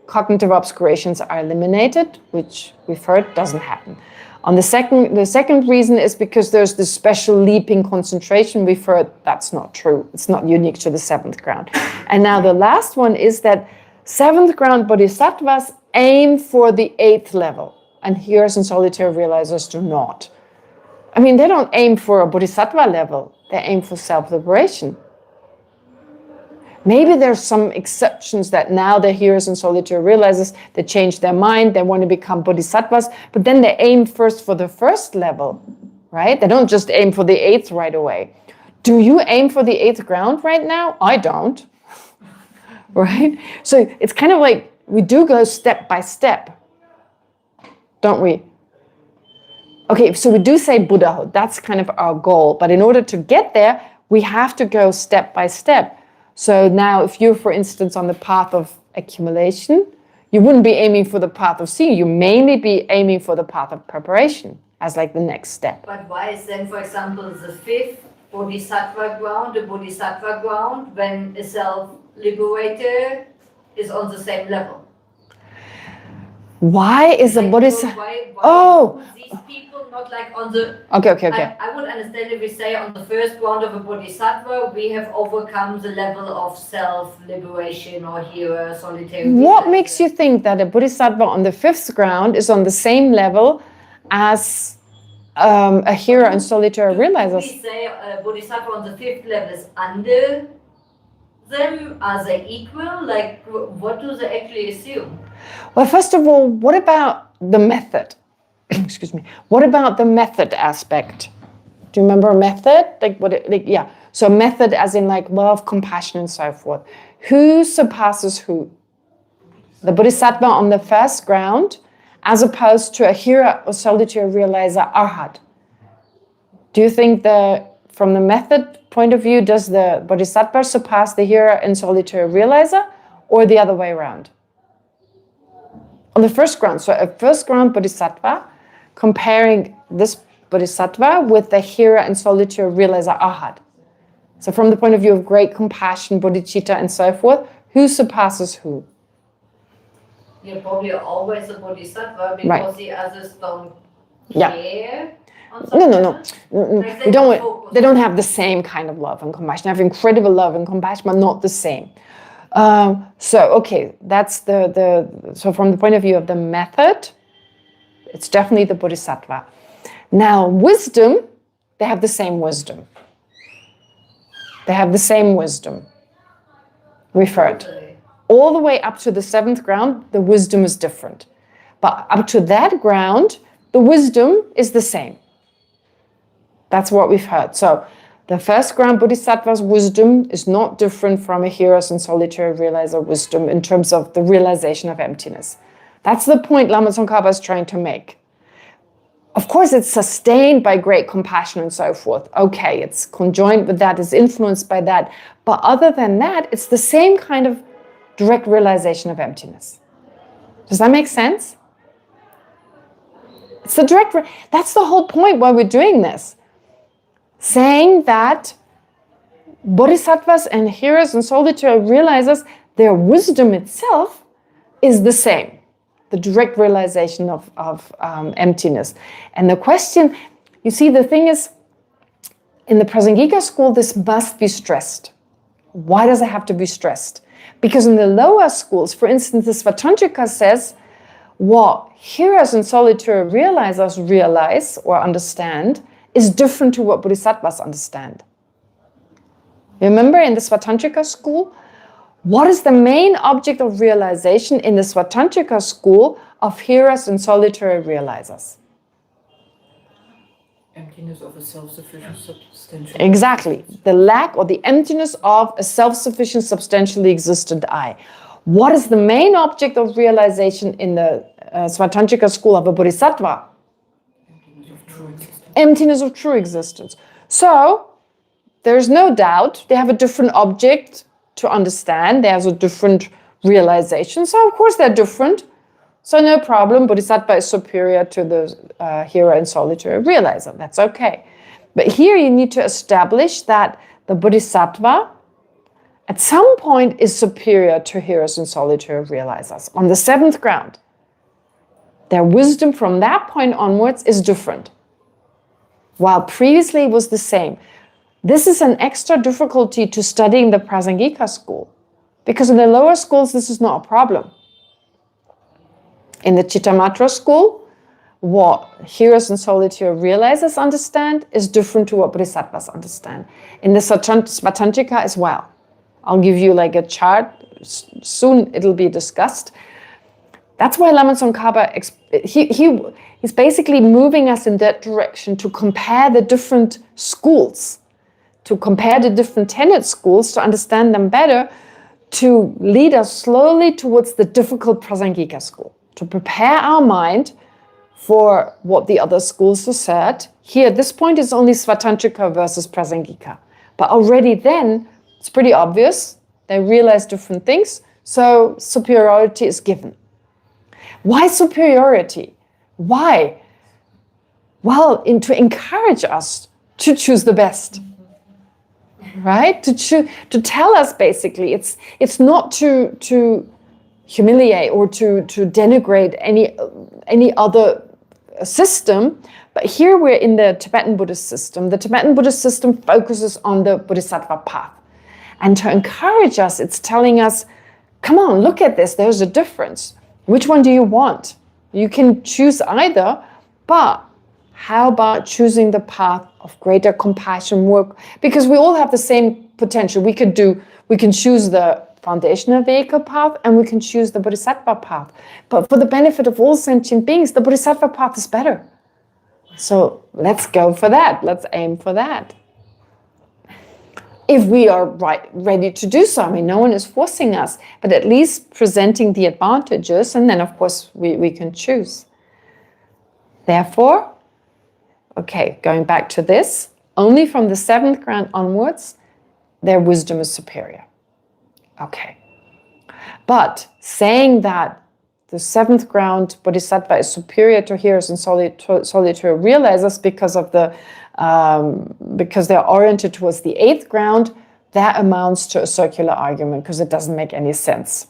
cognitive obscurations are eliminated, which we've heard doesn't happen. On the second reason is because there's this special leaping concentration. We've heard that's not true. It's not unique to the 7th ground. And now the last one is that 7th ground bodhisattvas aim for the 8th level, and heroes and solitary realizers do not. I mean, they don't aim for a bodhisattva level. They aim for self-liberation. Maybe there's some exceptions that now the heroes and solitary realizers, they change their mind, they want to become bodhisattvas, but then they aim first for the 1st level, right? They don't just aim for the 8th right away. Do you aim for the 8th ground right now? I don't, right? So it's kind of like we do go step by step, don't we? Okay, so we do say Buddhahood, that's kind of our goal, but in order to get there, we have to go step by step. So now if you're, for instance, on the path of accumulation, you wouldn't be aiming for the path of seeing, you mainly be aiming for the path of preparation as like the next step. But why is then, for example, the 5th bodhisattva ground, the bodhisattva ground, when a self-liberator is on the same level? Why is a bodhisattva? Why these people not like on the... Okay. I would understand if we say on the 1st ground of a bodhisattva, we have overcome the level of self-liberation or hero, solitary... What makes you think that a bodhisattva on the 5th ground is on the same level as a hero and solitary realizers? We say a bodhisattva on the 5th level is under them. Are they equal? Like, what do they actually assume? Well, first of all, what about the method? Excuse me. What about the method aspect? Do you remember method? Yeah. So method as in like love, compassion, and so forth. Who surpasses who? The bodhisattva on the 1st ground, as opposed to a hero or solitary realizer, arhat. Do you think from the method point of view, does the bodhisattva surpass the hero and solitary realizer, or the other way around? On the 1st ground, so a 1st ground bodhisattva, comparing this bodhisattva with the hero and solitary realizer arhat. So from the point of view of great compassion, bodhicitta, and so forth, who surpasses who? You're probably always a bodhisattva because Right. the others don't Yeah. care. On No. Like They don't have the same kind of love and compassion. They have incredible love and compassion, but not the same. Okay, that's so from the point of view of the method, it's definitely the bodhisattva. Now, wisdom, they have the same wisdom. They have the same wisdom. Referred. All the way up to the 7th ground, the wisdom is different. But up to that ground, the wisdom is the same. That's what we've heard. So the 1st ground bodhisattva's wisdom is not different from a hero's and solitary realizer wisdom in terms of the realization of emptiness. That's the point Lama Tsongkhapa is trying to make. Of course, it's sustained by great compassion and so forth. Okay, it's conjoined with that, it's influenced by that. But other than that, it's the same kind of direct realization of emptiness. Does that make sense? It's the direct, that's the whole point why we're doing this. Saying that bodhisattvas and heroes and solitary realizers, their wisdom itself is the same. The direct realization of emptiness. And the question, you see, the thing is, in the Prasangika school, this must be stressed. Why does it have to be stressed? Because in the lower schools, for instance, the Svatantrika says, what heroes and solitary realizers realize or understand is different to what bodhisattvas understand. Remember in the Svatantrika school, what is the main object of realization in the Svatantrika school of heroes and solitary realizers? Emptiness of a self-sufficient substantial. Exactly. The lack or the emptiness of a self-sufficient, substantially existent I. What is the main object of realization in the Svatantrika school of a bodhisattva? Emptiness of true existence. Emptiness of true existence. So, there's no doubt they have a different object to understand. There's a different realization. So, of course, they're different. So, no problem. Bodhisattva is superior to the hero and solitary realizer. That's okay. But here you need to establish that the bodhisattva at some point is superior to heroes and solitary realizers on the seventh ground. Their wisdom from that point onwards is different, while previously it was the same. This is an extra difficulty to studying the Prasangika school, because in the lower schools this is not a problem. In the Chittamatra school, what heroes and solitary realizers understand is different to what bodhisattvas understand. In the Svatantrika as well. I'll give you like a chart. Soon it'll be discussed. That's why Lama Tsongkhapa, he's basically moving us in that direction to compare the different schools, to compare the different tenet schools, to understand them better, to lead us slowly towards the difficult Prasangika school, to prepare our mind for what the other schools have said. Here, at this point, it's only Svatantrika versus Prasangika. But already then, it's pretty obvious. They realize different things, so superiority is given. Why superiority? Why? Well, to encourage us to choose the best, right? To tell us basically, it's not to humiliate or to denigrate any other system. But here we're in the Tibetan Buddhist system. The Tibetan Buddhist system focuses on the Bodhisattva path. And to encourage us, it's telling us, come on, look at this, there's a difference. Which one do you want? You can choose either, but how about choosing the path of greater compassion work? Because we all have the same potential. We can choose the foundational vehicle path and we can choose the Bodhisattva path. But for the benefit of all sentient beings, the Bodhisattva path is better. So let's go for that. Let's aim for that. If we are ready to do so. I mean, no one is forcing us, but at least presenting the advantages, and then of course we can choose. Therefore, okay, going back to this, only from the seventh ground onwards, their wisdom is superior. Okay. But saying that the seventh ground bodhisattva is superior to heroes and solitary realizers because they're oriented towards the eighth ground, that amounts to a circular argument because it doesn't make any sense.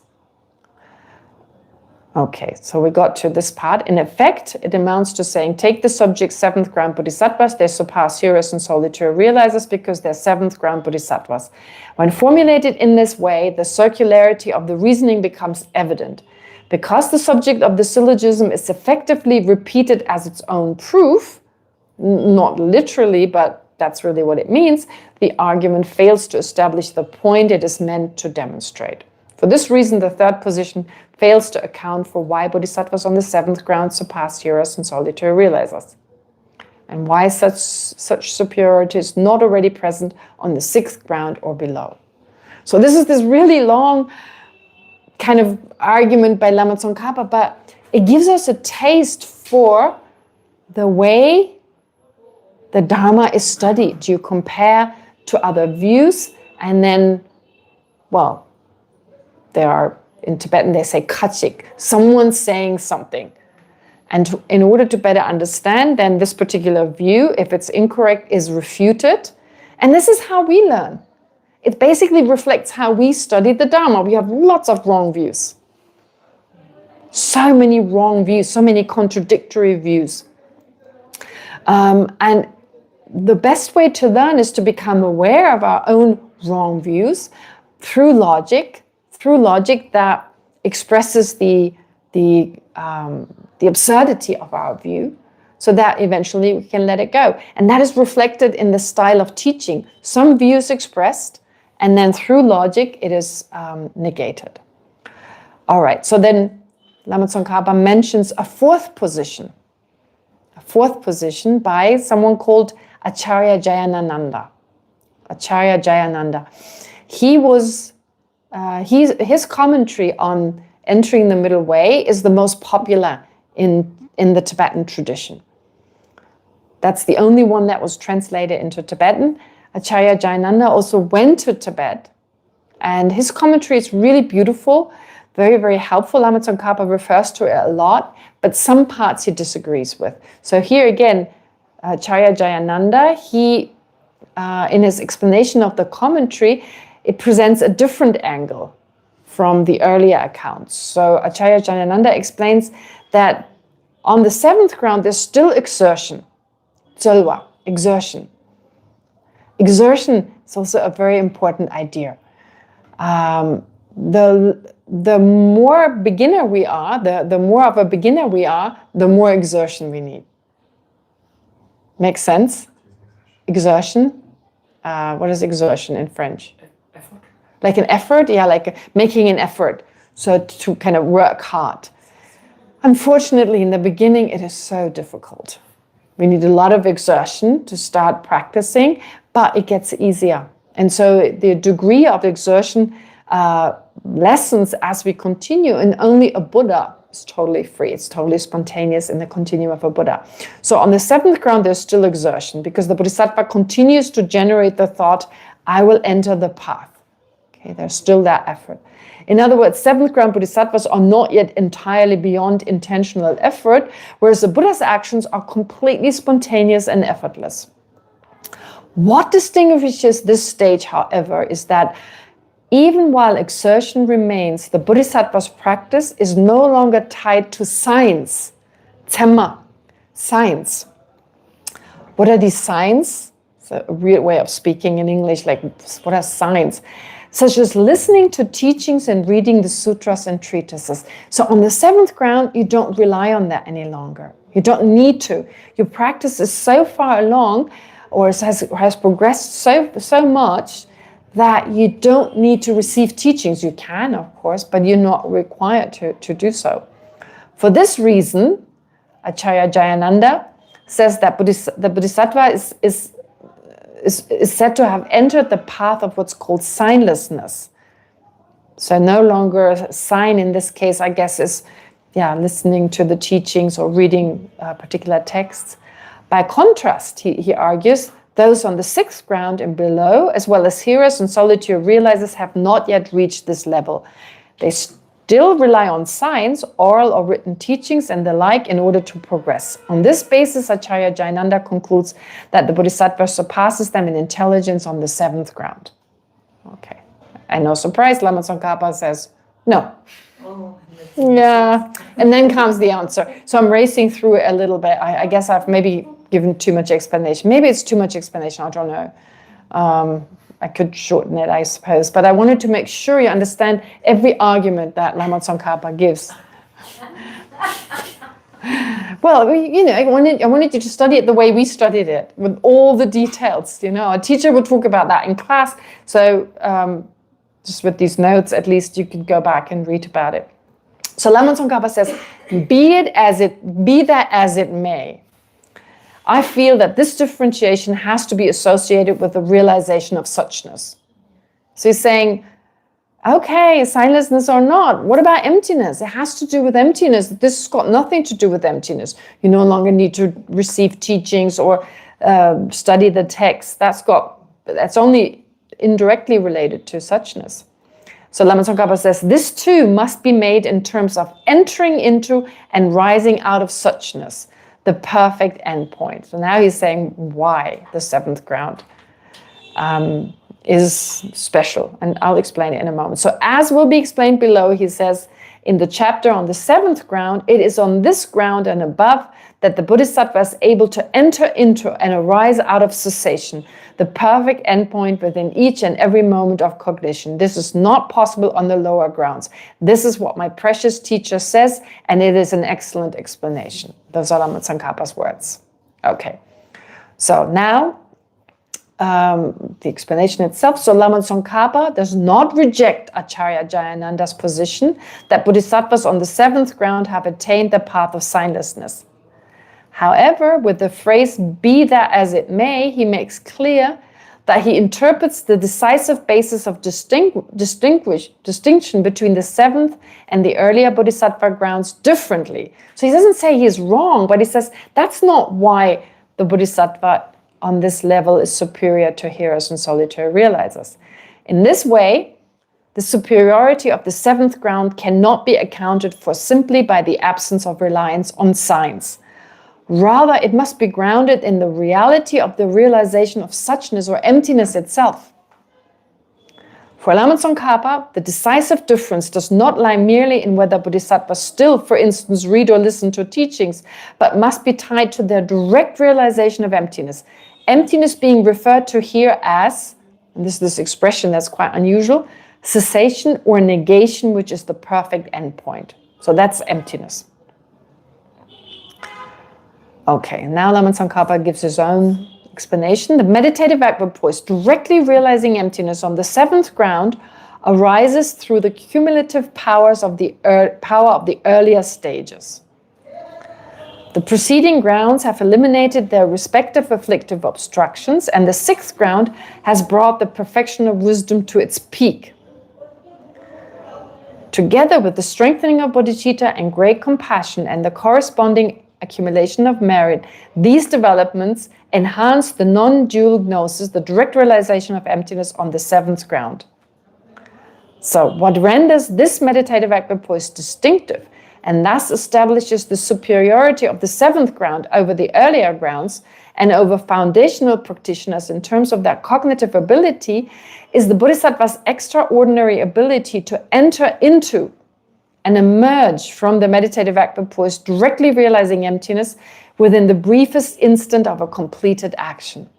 Okay, so we got to this part. In effect, it amounts to saying, take the subject seventh ground bodhisattvas, they surpass heroes and solitary realizers because they're seventh ground bodhisattvas. When formulated in this way, the circularity of the reasoning becomes evident. Because the subject of the syllogism is effectively repeated as its own proof, not literally, but that's really what it means, the argument fails to establish the point it is meant to demonstrate. For this reason, the third position fails to account for why bodhisattvas on the seventh ground surpass heroes and solitary realizers, and why such superiority is not already present on the sixth ground or below. So this is this really long kind of argument by Lama Tsongkhapa, but it gives us a taste for the way the Dharma is studied. You compare to other views, and then, well, there are, in Tibetan they say kachik, someone saying something. And in order to better understand, then this particular view, if it's incorrect, is refuted. And this is how we learn. It basically reflects how we study the Dharma. We have lots of wrong views. So many wrong views, so many contradictory views. And the best way to learn is to become aware of our own wrong views through logic that expresses the absurdity of our view, so that eventually we can let it go. And that is reflected in the style of teaching. Some views expressed, and then through logic it is negated. All right, so then Lama Tsongkhapa mentions a fourth position by someone called Acharya Jayananda. Acharya Jayananda. His commentary on Entering the Middle Way is the most popular in the Tibetan tradition. That's the only one that was translated into Tibetan. Acharya Jayananda also went to Tibet, and his commentary is really beautiful, very, very helpful. Lama Tsongkhapa refers to it a lot, but some parts he disagrees with. So here again, Acharya Jayananda, he, in his explanation of the commentary, it presents a different angle from the earlier accounts. So Acharya Jayananda explains that on the seventh ground, there's still exertion. Tsolwa, exertion. Exertion is also a very important idea. The more beginner we are, the more of a beginner we are, the more exertion we need. Makes sense? Exertion. What is exertion in French? Effort. Like an effort? Yeah, like making an effort. So to kind of work hard. Unfortunately, in the beginning, it is so difficult. We need a lot of exertion to start practicing, but it gets easier. And so the degree of exertion lessens as we continue, and only a Buddha is totally free. It's totally spontaneous in the continuum of a Buddha. So on the seventh ground, there's still exertion, because the Bodhisattva continues to generate the thought, I will enter the path. Okay, there's still that effort. In other words, seventh ground Bodhisattvas are not yet entirely beyond intentional effort, whereas the Buddha's actions are completely spontaneous and effortless. What distinguishes this stage, however, is that even while exertion remains, the Bodhisattva's practice is no longer tied to signs, Tsemma, signs. What are these signs? It's a weird way of speaking in English, like what are signs? Such as listening to teachings and reading the sutras and treatises. So on the seventh ground, you don't rely on that any longer. You don't need to. Your practice is so far along, or has progressed so much, that you don't need to receive teachings. You can, of course, but you're not required to do so. For this reason, Acharya Jayananda says that the Bodhisattva is said to have entered the path of what's called signlessness. So no longer a sign in this case, I guess, is listening to the teachings or reading particular texts. By contrast, he argues, those on the sixth ground and below, as well as hearers and solitude realizers, have not yet reached this level. They still rely on signs, oral or written teachings and the like in order to progress. On this basis, Acharya Jayananda concludes that the Bodhisattva surpasses them in intelligence on the seventh ground. Okay. And no surprise, Lama Tsongkhapa says, no. Oh, Yeah. And then comes the answer. So I'm racing through it a little bit. I guess I've maybe given too much explanation. Maybe it's too much explanation, I don't know. I could shorten it, I suppose. But I wanted to make sure you understand every argument that Lama Tsongkhapa gives. Well, I wanted you to study it the way we studied it, with all the details. Our teacher would talk about that in class. So just with these notes, at least you could go back and read about it. So Lama Tsongkhapa says, be that as it may, I feel that this differentiation has to be associated with the realization of suchness. So he's saying, okay, signlessness or not, what about emptiness? It has to do with emptiness. This has got nothing to do with emptiness. You no longer need to receive teachings or study the text. That's only indirectly related to suchness. So Lama Tsongkhapa says, this too must be made in terms of entering into and rising out of suchness, the perfect endpoint. So now he's saying why the seventh ground is special, and I'll explain it in a moment. So as will be explained below, he says in the chapter on the seventh ground, it is on this ground and above that the Bodhisattva is able to enter into and arise out of cessation, the perfect endpoint within each and every moment of cognition. This is not possible on the lower grounds. This is what my precious teacher says, and it is an excellent explanation. Those are Lama Tsongkhapa's words. Okay, so now the explanation itself. So Lama Tsongkhapa does not reject Acharya Jayananda's position that Bodhisattvas on the seventh ground have attained the path of signlessness. However, with the phrase "be that as it may," he makes clear that he interprets the decisive basis of distinction between the seventh and the earlier Bodhisattva grounds differently. So he doesn't say he's wrong, but he says that's not why the Bodhisattva on this level is superior to hearers and solitary realizers. In this way, the superiority of the seventh ground cannot be accounted for simply by the absence of reliance on signs. Rather, it must be grounded in the reality of the realization of suchness or emptiness itself. For Lama Tsongkhapa, the decisive difference does not lie merely in whether bodhisattvas still, for instance, read or listen to teachings, but must be tied to their direct realization of emptiness. Emptiness being referred to here as, and this expression that's quite unusual, cessation or negation, which is the perfect endpoint. So that's emptiness. Okay, now Lama Tsongkhapa gives his own explanation. The meditative equipoise, directly realizing emptiness on the seventh ground, arises through the cumulative powers of the power of the earlier stages. The preceding grounds have eliminated their respective afflictive obstructions, and the sixth ground has brought the perfection of wisdom to its peak. Together with the strengthening of bodhicitta and great compassion and the corresponding accumulation of merit, these developments enhance the non-dual gnosis, the direct realization of emptiness on the seventh ground. So what renders this meditative equipoise distinctive and thus establishes the superiority of the seventh ground over the earlier grounds and over foundational practitioners in terms of their cognitive ability is the Bodhisattva's extraordinary ability to enter into and emerge from the meditative equipoise, directly realizing emptiness within the briefest instant of a completed action.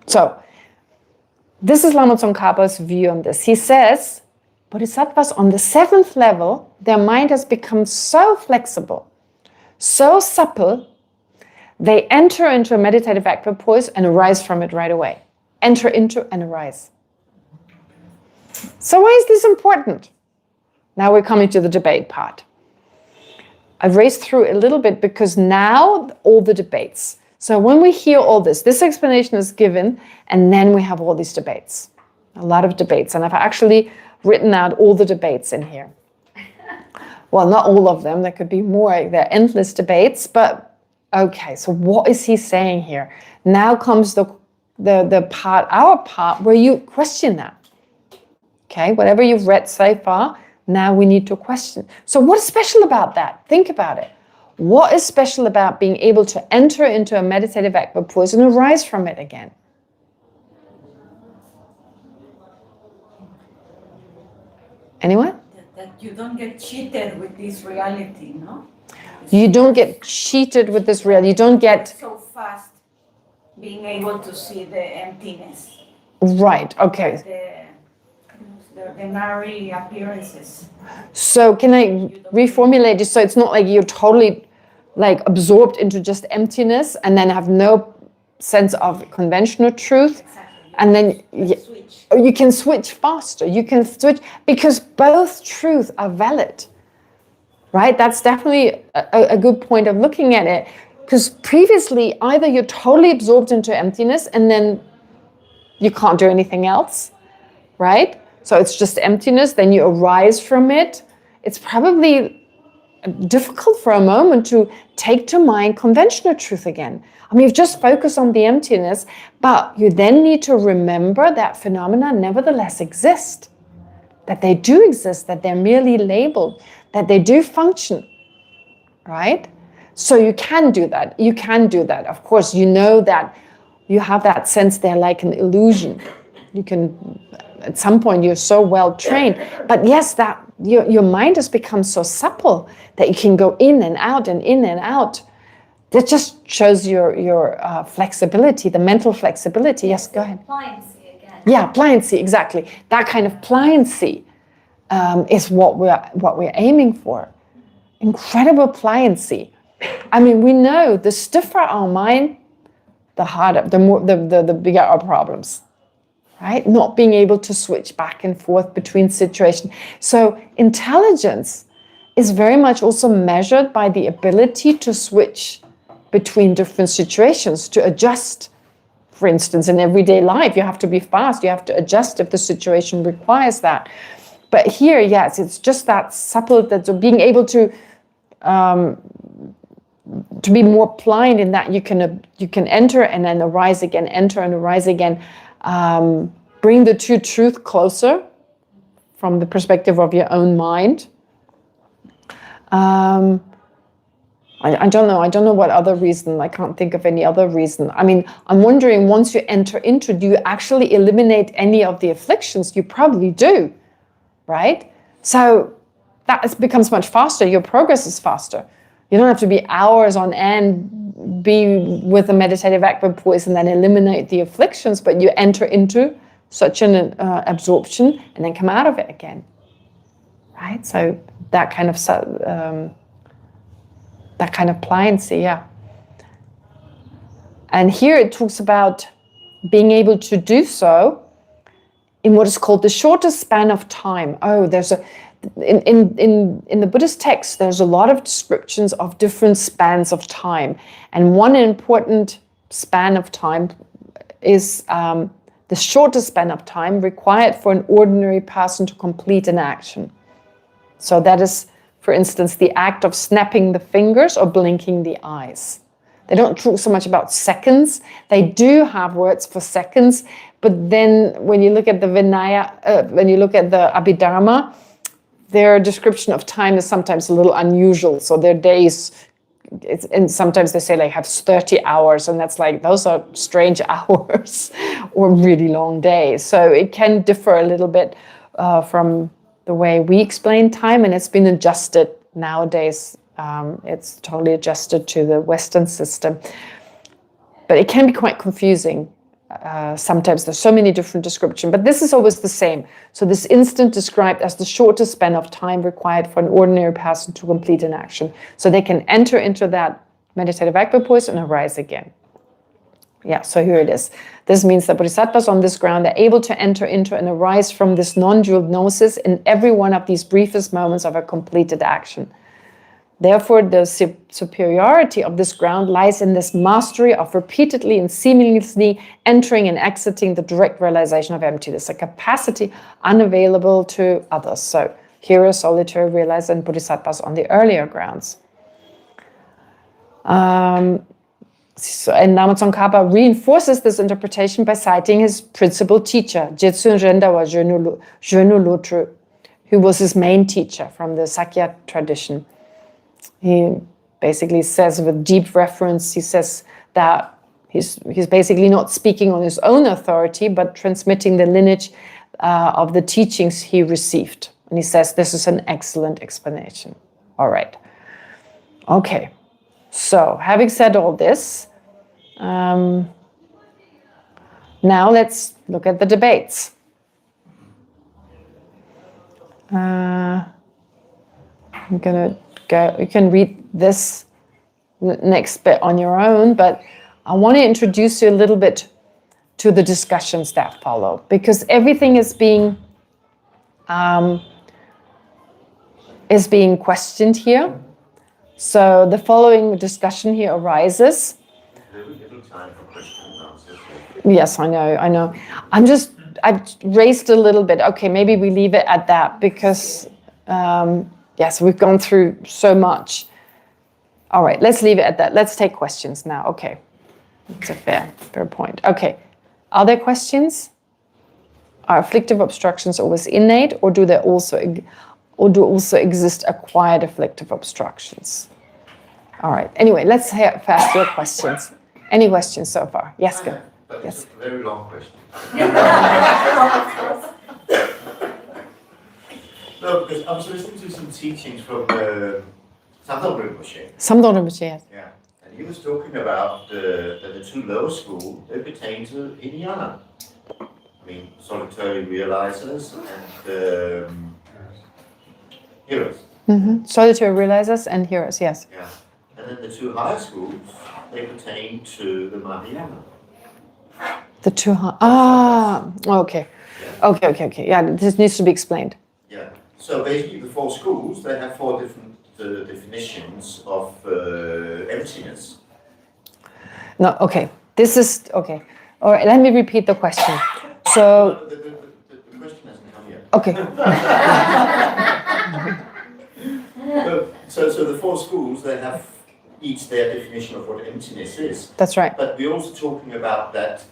So, this is Lama Tsongkhapa's view on this. He says, Bodhisattvas on the seventh level, their mind has become so flexible, so supple, they enter into a meditative equipoise and arise from it right away. Enter into and arise. So why is this important? Now we're coming to the debate part. I've raced through a little bit because now all the debates. So when we hear all this explanation is given, and then we have all these debates. A lot of debates, and I've actually written out all the debates in here. Well, not all of them, there could be more, there are endless debates, but okay, so what is he saying here? Now comes the part, our part, where you question that. Okay, whatever you've read so far, now we need to question. So what is special about that? Think about it. What is special about being able to enter into a meditative equipoise and arise from it again? Anyone? That you don't get cheated with this reality, no? You don't get cheated with this reality. You don't get... So fast being able to see the emptiness. Right, okay. The merry appearances. So can I reformulate it so it's not like you're totally like absorbed into just emptiness and then have no sense of conventional truth? Exactly. And then you can switch faster. You can switch because both truths are valid, right? That's definitely a good point of looking at it, because previously either you're totally absorbed into emptiness and then you can't do anything else, right? So it's just emptiness, then you arise from it. It's probably difficult for a moment to take to mind conventional truth again. I mean, you've just focused on the emptiness, but you then need to remember that phenomena nevertheless exist. that they do exist, that they're merely labeled, that they do function, right? So you can do that. You can do that. Of course, you know that you have that sense they're like an illusion. You can, at some point, you're so well trained. But yes, that your mind has become so supple that you can go in and out and in and out. That just shows your flexibility, the mental flexibility. Yes, go ahead. Pliancy again. Yeah, pliancy, exactly. That kind of pliancy is what we're aiming for. Incredible pliancy. I mean, we know the stiffer our mind, the harder, the bigger our problems, right? Not being able to switch back and forth between situations. So intelligence is very much also measured by the ability to switch between different situations, to adjust. For instance, in everyday life, you have to be fast, you have to adjust if the situation requires that. But here, yes, it's just that supple, that being able to be more pliant in that you can enter and then arise again, enter and arise again. Bring the two truth closer from the perspective of your own mind. I don't know what other reason. I can't think of any other reason. I mean, I'm wondering, once you enter into, do you actually eliminate any of the afflictions? You probably do, right? So that becomes much faster. Your progress is faster. You don't have to be hours on end, be with a meditative equipoise and then eliminate the afflictions, but you enter into such an absorption and then come out of it again, right? So that kind of pliancy, yeah. And here it talks about being able to do so in what is called the shortest span of time. Oh, there's in the Buddhist text, there's a lot of descriptions of different spans of time. And one important span of time is the shortest span of time required for an ordinary person to complete an action. So that is, for instance, the act of snapping the fingers or blinking the eyes. They don't talk so much about seconds. They do have words for seconds, but then when you look at the Vinaya, when you look at the Abhidharma, their description of time is sometimes a little unusual. So their days, and sometimes they say like have 30 hours, and that's like, those are strange hours or really long days. So it can differ a little bit from the way we explain time, and it's been adjusted nowadays. It's totally adjusted to the Western system. But it can be quite confusing. Sometimes there's so many different descriptions, but this is always the same. So this instant described as the shortest span of time required for an ordinary person to complete an action. So they can enter into that meditative equipoise and arise again. Yeah, so here it is. This means that bodhisattvas on this ground are able to enter into and arise from this non-dual gnosis in every one of these briefest moments of a completed action. Therefore, the superiority of this ground lies in this mastery of repeatedly and seamlessly entering and exiting the direct realization of emptiness, a capacity unavailable to others. So here is solitary realizer and bodhisattvas on the earlier grounds. And Nama Tsongkhapa reinforces this interpretation by citing his principal teacher, Jetsun Rendawa Zhenu Lotru, who was his main teacher from the Sakya tradition. He basically says, with deep reference, he says that he's basically not speaking on his own authority, but transmitting the lineage of the teachings he received. And he says this is an excellent explanation. All right. Okay. So, having said all this, now let's look at the debates. I'm going to go, you can read this next bit on your own, but I want to introduce you a little bit to the discussions that follow, because everything is being questioned here. So the following discussion here arises. Very little time for questions and answers. Yes, I know. I've raised a little bit. Okay, maybe we leave it at that, because yes, we've gone through so much. All right, let's leave it at that. Let's take questions now. Okay, it's a fair point. Okay, are there questions? are afflictive obstructions always innate, or do also exist acquired afflictive obstructions? All right. Anyway, let's hear fast your questions. Any questions so far? Yes, go. But Yes. it's a very long question. No, because I was listening to some teachings from Samdang Rinpoche. Samdang Rinpoche, yes. Yeah, and he was talking about that the two lower schools, they pertain to Hinayana. I mean, solitary realizers and heroes. Mm-hmm. Solitary realizers and heroes, yes. Yeah, and then the two higher schools, they pertain to the Mahayana. The two, okay. Okay. Yeah, this needs to be explained. Yeah, so basically the four schools, they have four different definitions of emptiness. No, okay. This is, okay. All right, let me repeat the question. So, No, the question hasn't come yet. okay. So the four schools, they have each their definition of what emptiness is. That's right. But we're also talking about that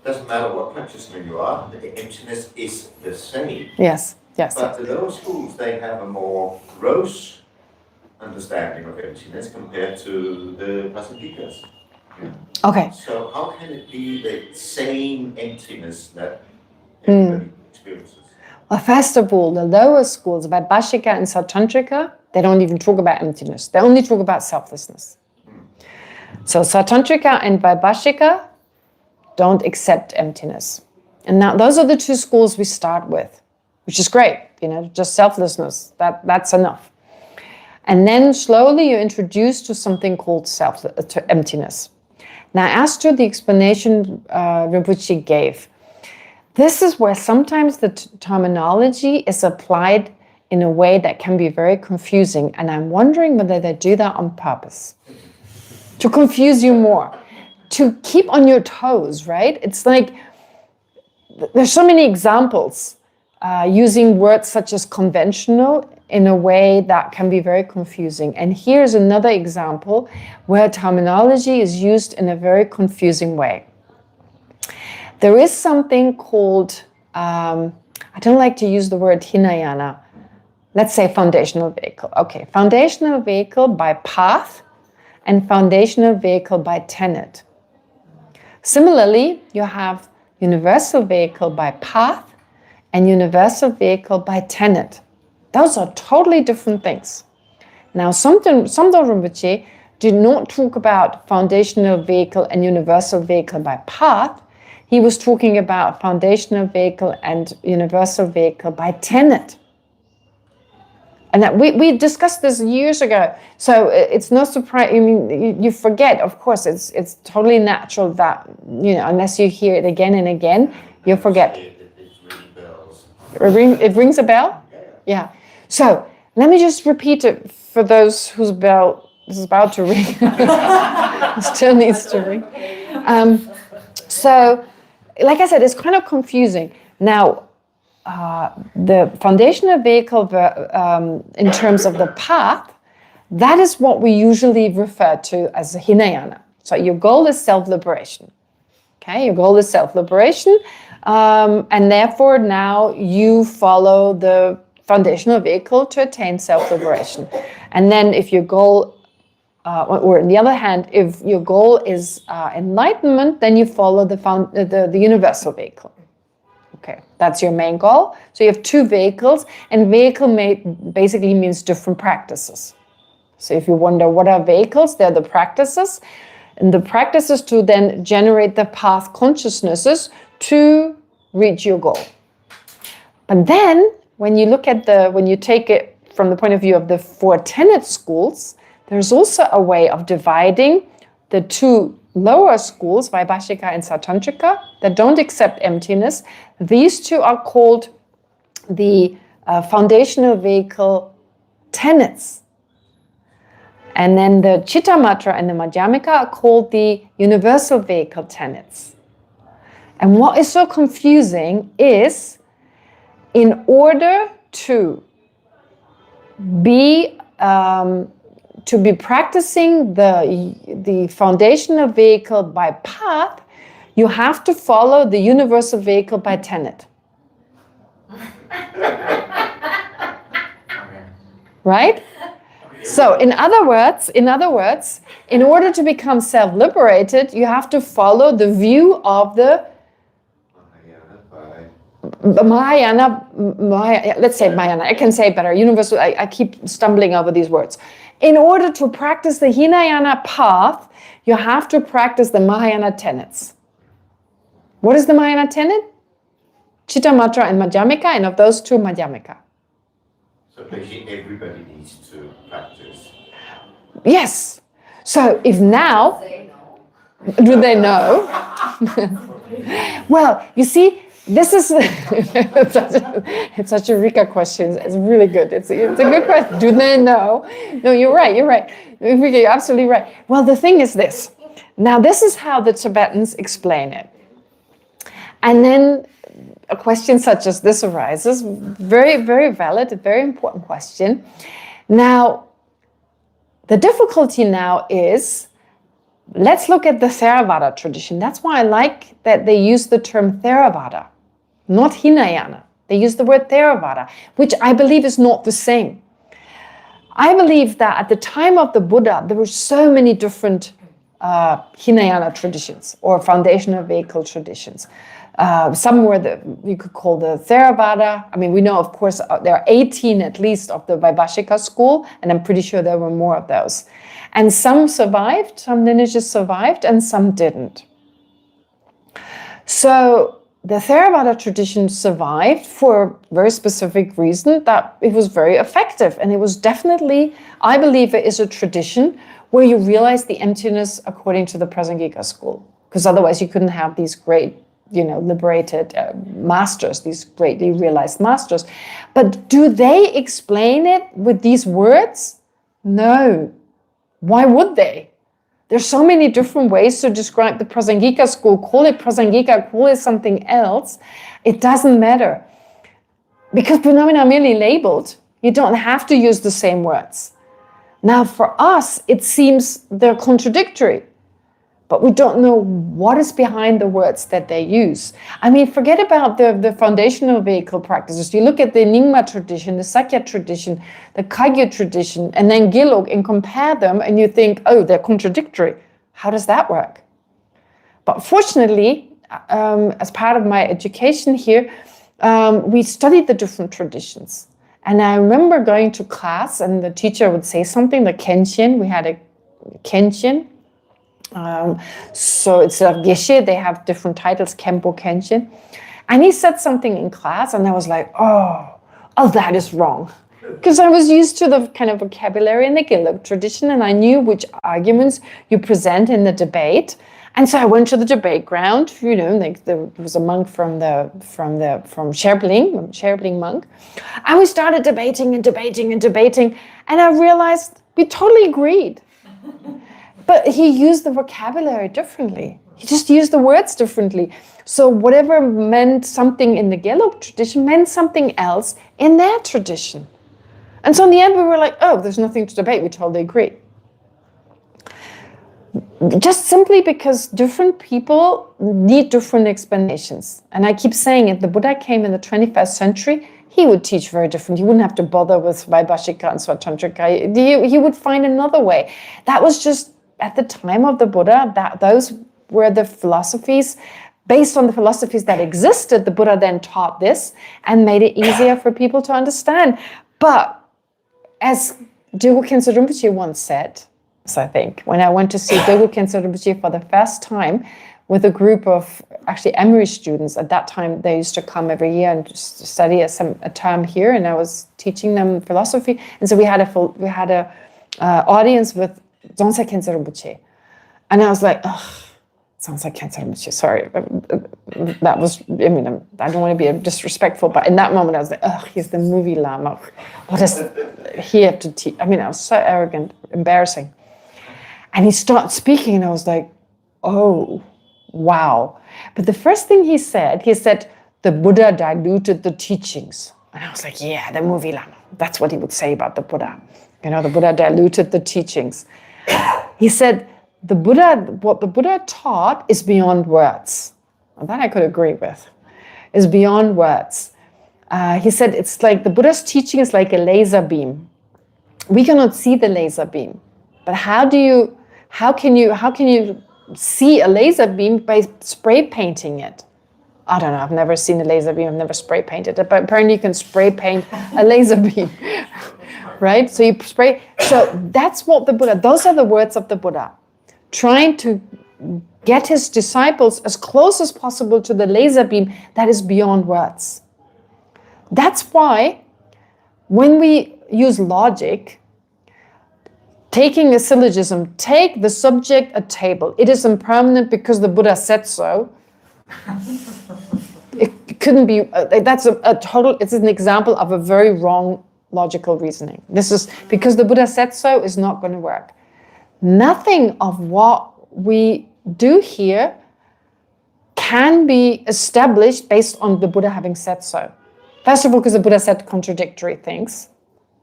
doesn't matter what practitioner you are, the emptiness is the same. Yes. But the lower schools, they have a more gross understanding of emptiness compared to the Prasadikas. Okay. So how can it be the same emptiness that everybody experiences? Well, first of all, the lower schools, Vaibhashika and Sautrantrika, they don't even talk about emptiness. They only talk about selflessness. So Sautrantrika and Vaibhashika don't accept emptiness. And now those are the two schools we start with, which is great, just selflessness, that's enough. And then slowly you're introduced to something called to emptiness. Now, as to the explanation Rinpoche gave, this is where sometimes the terminology is applied in a way that can be very confusing. And I'm wondering whether they do that on purpose. To confuse you more. To keep on your toes, right? It's like, there's so many examples using words such as conventional in a way that can be very confusing. And here's another example where terminology is used in a very confusing way. There is something called, I don't like to use the word Hinayana, let's say foundational vehicle. Okay, foundational vehicle by path and foundational vehicle by tenet. Similarly, you have universal vehicle by path and universal vehicle by tenet. Those are totally different things. Now, Samdang Rinpoche did not talk about foundational vehicle and universal vehicle by path. He was talking about foundational vehicle and universal vehicle by tenet. And that we discussed this years ago. So it's no surprise. I mean, you forget, of course, it's totally natural that, unless you hear it again and again, you forget. It rings bells. It rings a bell? Yeah. So let me just repeat it for those whose bell is about to ring. Still needs to ring. So, like I said, it's kind of confusing. Now, the foundational vehicle in terms of the path, that is what we usually refer to as a Hinayana. So your goal is self-liberation. Okay, your goal is self-liberation. And therefore now you follow the foundational vehicle to attain self-liberation. And then if your goal, or on the other hand, if your goal is enlightenment, then you follow the universal vehicle. Okay, that's your main goal. So you have two vehicles, and vehicle basically means different practices. So if you wonder what are vehicles, they're the practices, and the practices to then generate the path consciousnesses to reach your goal. But then, when you look at when you take it from the point of view of the four tenet schools, there's also a way of dividing the two lower schools, Vaibhashika and Sautrantrika, that don't accept emptiness. These two are called the foundational vehicle tenets. And then the Chittamatra and the Madhyamika are called the universal vehicle tenets. And what is so confusing is, in order to be practicing the foundational vehicle by path, you have to follow the universal vehicle by tenet. Right? So in other words, in order to become self-liberated, you have to follow the view of the Mahayana, let's say Mahayana, I can say better, universal, I keep stumbling over these words. In order to practice the Hinayana path, you have to practice the Mahayana tenets. What is the Mahayana tenet? Chitta, Matra, and Madhyamika, and of those two, Madhyamika. So basically everybody needs to practice. Yes. So if now, do they know? Well, you see, this is it's such a Rika question. It's really good. It's a good question. Do they know? No, you're right. Rika, you're absolutely right. Well, the thing is this. Now, this is how the Tibetans explain it. And then a question such as this arises. Very, very valid, a very important question. Now, the difficulty now is, let's look at the Theravada tradition. That's why I like that they use the term Theravada, not Hinayana. They use the word Theravada, which I believe is not the same. I believe that at the time of the Buddha, there were so many different Hinayana traditions or foundational vehicle traditions. Some were you could call the Theravada. I mean, we know, of course, there are 18 at least of the Vaibhashika school, and I'm pretty sure there were more of those. And some survived, some lineages survived, and some didn't. So the Theravada tradition survived for a very specific reason, that it was very effective. And it was definitely, I believe it is a tradition where you realize the emptiness according to the Prasangika school. Because otherwise you couldn't have these great, liberated masters, these greatly realized masters. But do they explain it with these words? No. Why would they? There's so many different ways to describe the Prasangika school. Call it Prasangika, call it something else. It doesn't matter. Because phenomena are merely labeled. You don't have to use the same words. Now for us, it seems they're contradictory. But we don't know what is behind the words that they use. I mean, forget about the foundational vehicle practices. You look at the Nyingma tradition, the Sakya tradition, the Kagyu tradition, and then Gelug, and compare them, and you think, oh, they're contradictory. How does that work? But fortunately, as part of my education here, we studied the different traditions. And I remember going to class, and the teacher would say something, the Kenshin, we had a Kenshin. So instead of Geshe, they have different titles, Kempo, Kenshin. And he said something in class, and I was like, oh, that is wrong. Because I was used to the kind of vocabulary in the Gelug tradition, and I knew which arguments you present in the debate. And so I went to the debate ground, like there was a monk from Sherbling monk. And we started debating, and I realized we totally agreed. But he used the vocabulary differently. He just used the words differently. So whatever meant something in the Gelug tradition meant something else in their tradition. And so in the end we were like, oh, there's nothing to debate, we totally agree. Just simply because different people need different explanations. And I keep saying, if the Buddha came in the 21st century, he would teach very different. He wouldn't have to bother with Vaibhashika and Svatantrika. He would find another way. That was just at the time of the Buddha, those were the philosophies. Based on the philosophies that existed, the Buddha then taught this and made it easier for people to understand. But as Dilgo Khyentse Rinpoche once said, I think, when I went to see Dilgo Khyentse Rinpoche for the first time with a group of actually Emory students. At that time, they used to come every year and just study a term here, and I was teaching them philosophy. And so we had a audience with Dzongsa Khyentse Rinpoche. And I was like, Dzongsa Khyentse Rinpoche, sorry. That was, I don't want to be disrespectful, but in that moment I was like, he's the movie Lama. What does he have to teach? I was so arrogant, embarrassing. And he started speaking, and I was like, oh, wow. But the first thing he said, the Buddha diluted the teachings. And I was like, yeah, the movie Lama. That's what he would say about the Buddha. The Buddha diluted the teachings. He said, what the Buddha taught is beyond words. And that I could agree with. Is beyond words. He said it's like the Buddha's teaching is like a laser beam. We cannot see the laser beam, but how can you see a laser beam by spray painting it? I don't know, I've never seen a laser beam, I've never spray painted it, but apparently you can spray paint a laser beam, right? So you spray, so that's what the Buddha, those are the words of the Buddha, trying to get his disciples as close as possible to the laser beam that is beyond words. That's why when we use logic, taking a syllogism, take the subject a table. It is impermanent because the Buddha said so. It couldn't be, that's a total, it's an example of a very wrong logical reasoning. This is, because the Buddha said so is not going to work. Nothing of what we do here can be established based on the Buddha having said so. First of all, because the Buddha said contradictory things,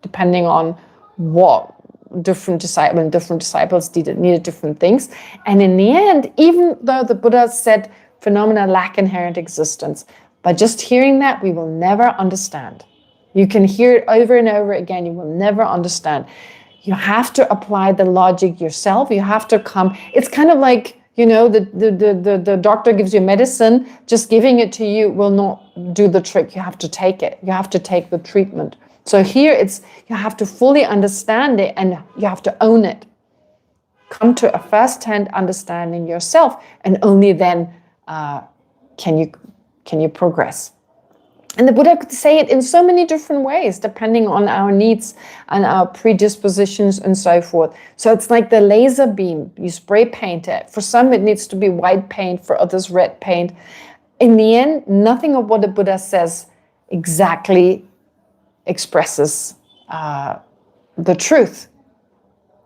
depending on what different disciples needed different things. And in the end, even though the Buddha said phenomena lack inherent existence, by just hearing that, we will never understand. You can hear it over and over again, you will never understand. You have to apply the logic yourself. You have to come. It's kind of like, the doctor gives you medicine, just giving it to you will not do the trick. You have to take it. You have to take the treatment. So here you have to fully understand it and you have to own it. Come to a first-hand understanding yourself, and only then can you progress. And the Buddha could say it in so many different ways, depending on our needs and our predispositions and so forth. So it's like the laser beam. You spray paint it. For some, it needs to be white paint. For others, red paint. In the end, nothing of what the Buddha says exactly expresses the truth.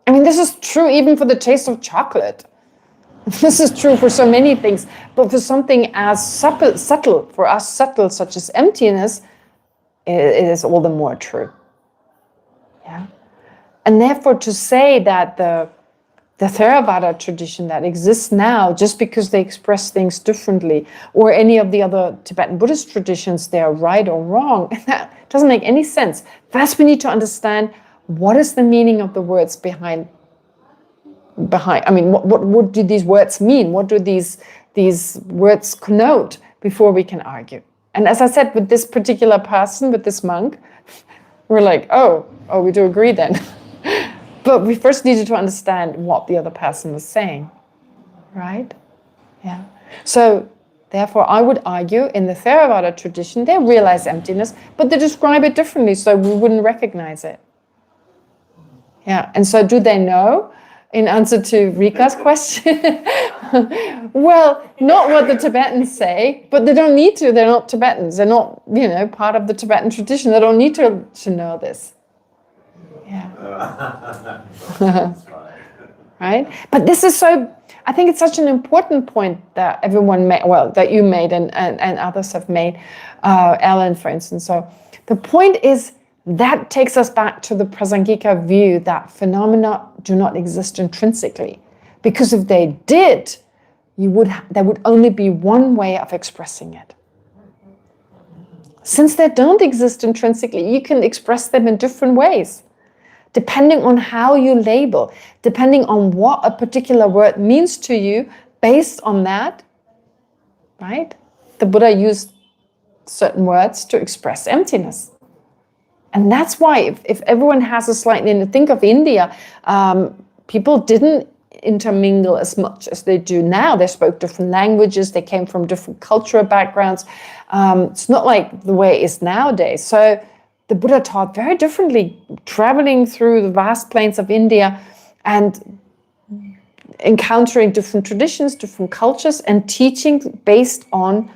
I mean, this is true even for the taste of chocolate. This is true for so many things, but for something as subtle, for us subtle, such as emptiness, it is all the more true. Yeah, and therefore to say that the Theravada tradition that exists now, just because they express things differently, or any of the other Tibetan Buddhist traditions, they are right or wrong, that doesn't make any sense. First, we need to understand what is the meaning of the words behind. I mean, what do these words mean? What do these words connote before we can argue? And as I said, with this particular person, with this monk, we're like, oh, we do agree then. But we first needed to understand what the other person was saying, right? Yeah. So therefore, I would argue in the Theravada tradition, they realize emptiness, but they describe it differently, so we wouldn't recognize it. Yeah. And so do they know? In answer to Rika's question, well, not what the Tibetans say, but they don't need to. They're not Tibetans. They're not, part of the Tibetan tradition. They don't need to know this. Yeah. Right? But this is I think it's such an important point that everyone made, that you made and others have made, Ellen, for instance. So the point is, that takes us back to the Prasangika view that phenomena do not exist intrinsically. Because if they did, there would only be one way of expressing it. Since they don't exist intrinsically, you can express them in different ways, depending on how you label, depending on what a particular word means to you. Based on that, right? The Buddha used certain words to express emptiness. And that's why if everyone has a slightly, think of India, people didn't intermingle as much as they do now. They spoke different languages, they came from different cultural backgrounds. It's not like the way it is nowadays. So the Buddha taught very differently, traveling through the vast plains of India and encountering different traditions, different cultures, and teaching based on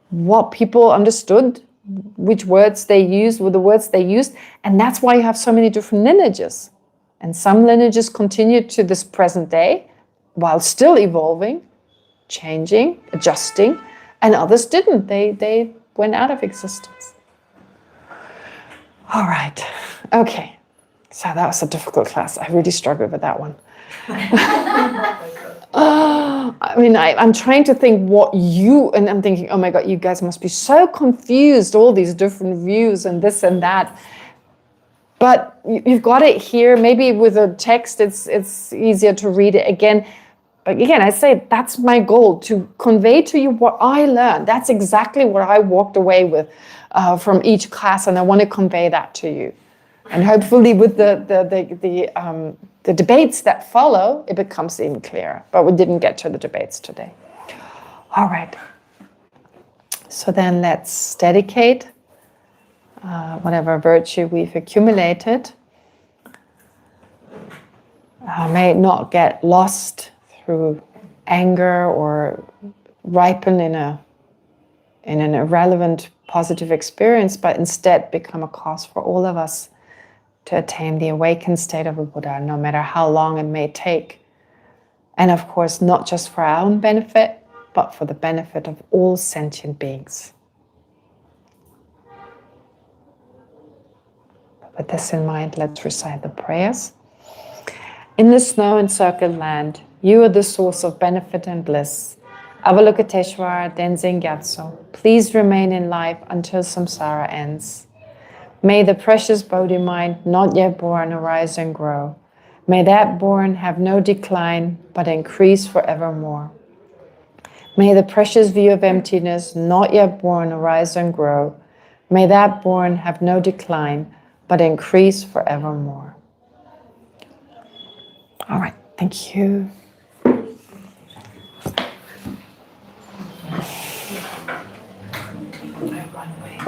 what people understood, which words they used, were the words they used. And that's why you have so many different lineages. And some lineages continue to this present day while still evolving, changing, adjusting, and others didn't. They went out of existence. All right. Okay. So that was a difficult class. I really struggled with that one. I mean, I'm trying to think what you, and I'm thinking, oh my God, you guys must be so confused, all these different views and this and that. But you've got it here. Maybe with a text, it's easier to read it again. But again, I say that's my goal, to convey to you what I learned. That's exactly what I walked away with from each class, and I want to convey that to you. And hopefully with the debates that follow, it becomes even clearer. But we didn't get to the debates today. All right. So then let's dedicate whatever virtue we've accumulated. May it not get lost through anger or ripen in an irrelevant positive experience, but instead become a cause for all of us to attain the awakened state of a Buddha, no matter how long it may take. And of course, not just for our own benefit, but for the benefit of all sentient beings. With this in mind, let's recite the prayers. In the snow-encircled land, you are the source of benefit and bliss. Avalokiteshvara Tenzin Gyatso, please remain in life until samsara ends. May the precious Bodhi mind not yet born arise and grow. May that born have no decline, but increase forevermore. May the precious view of emptiness not yet born arise and grow. May that born have no decline, but increase forevermore. All right, thank you. I run away.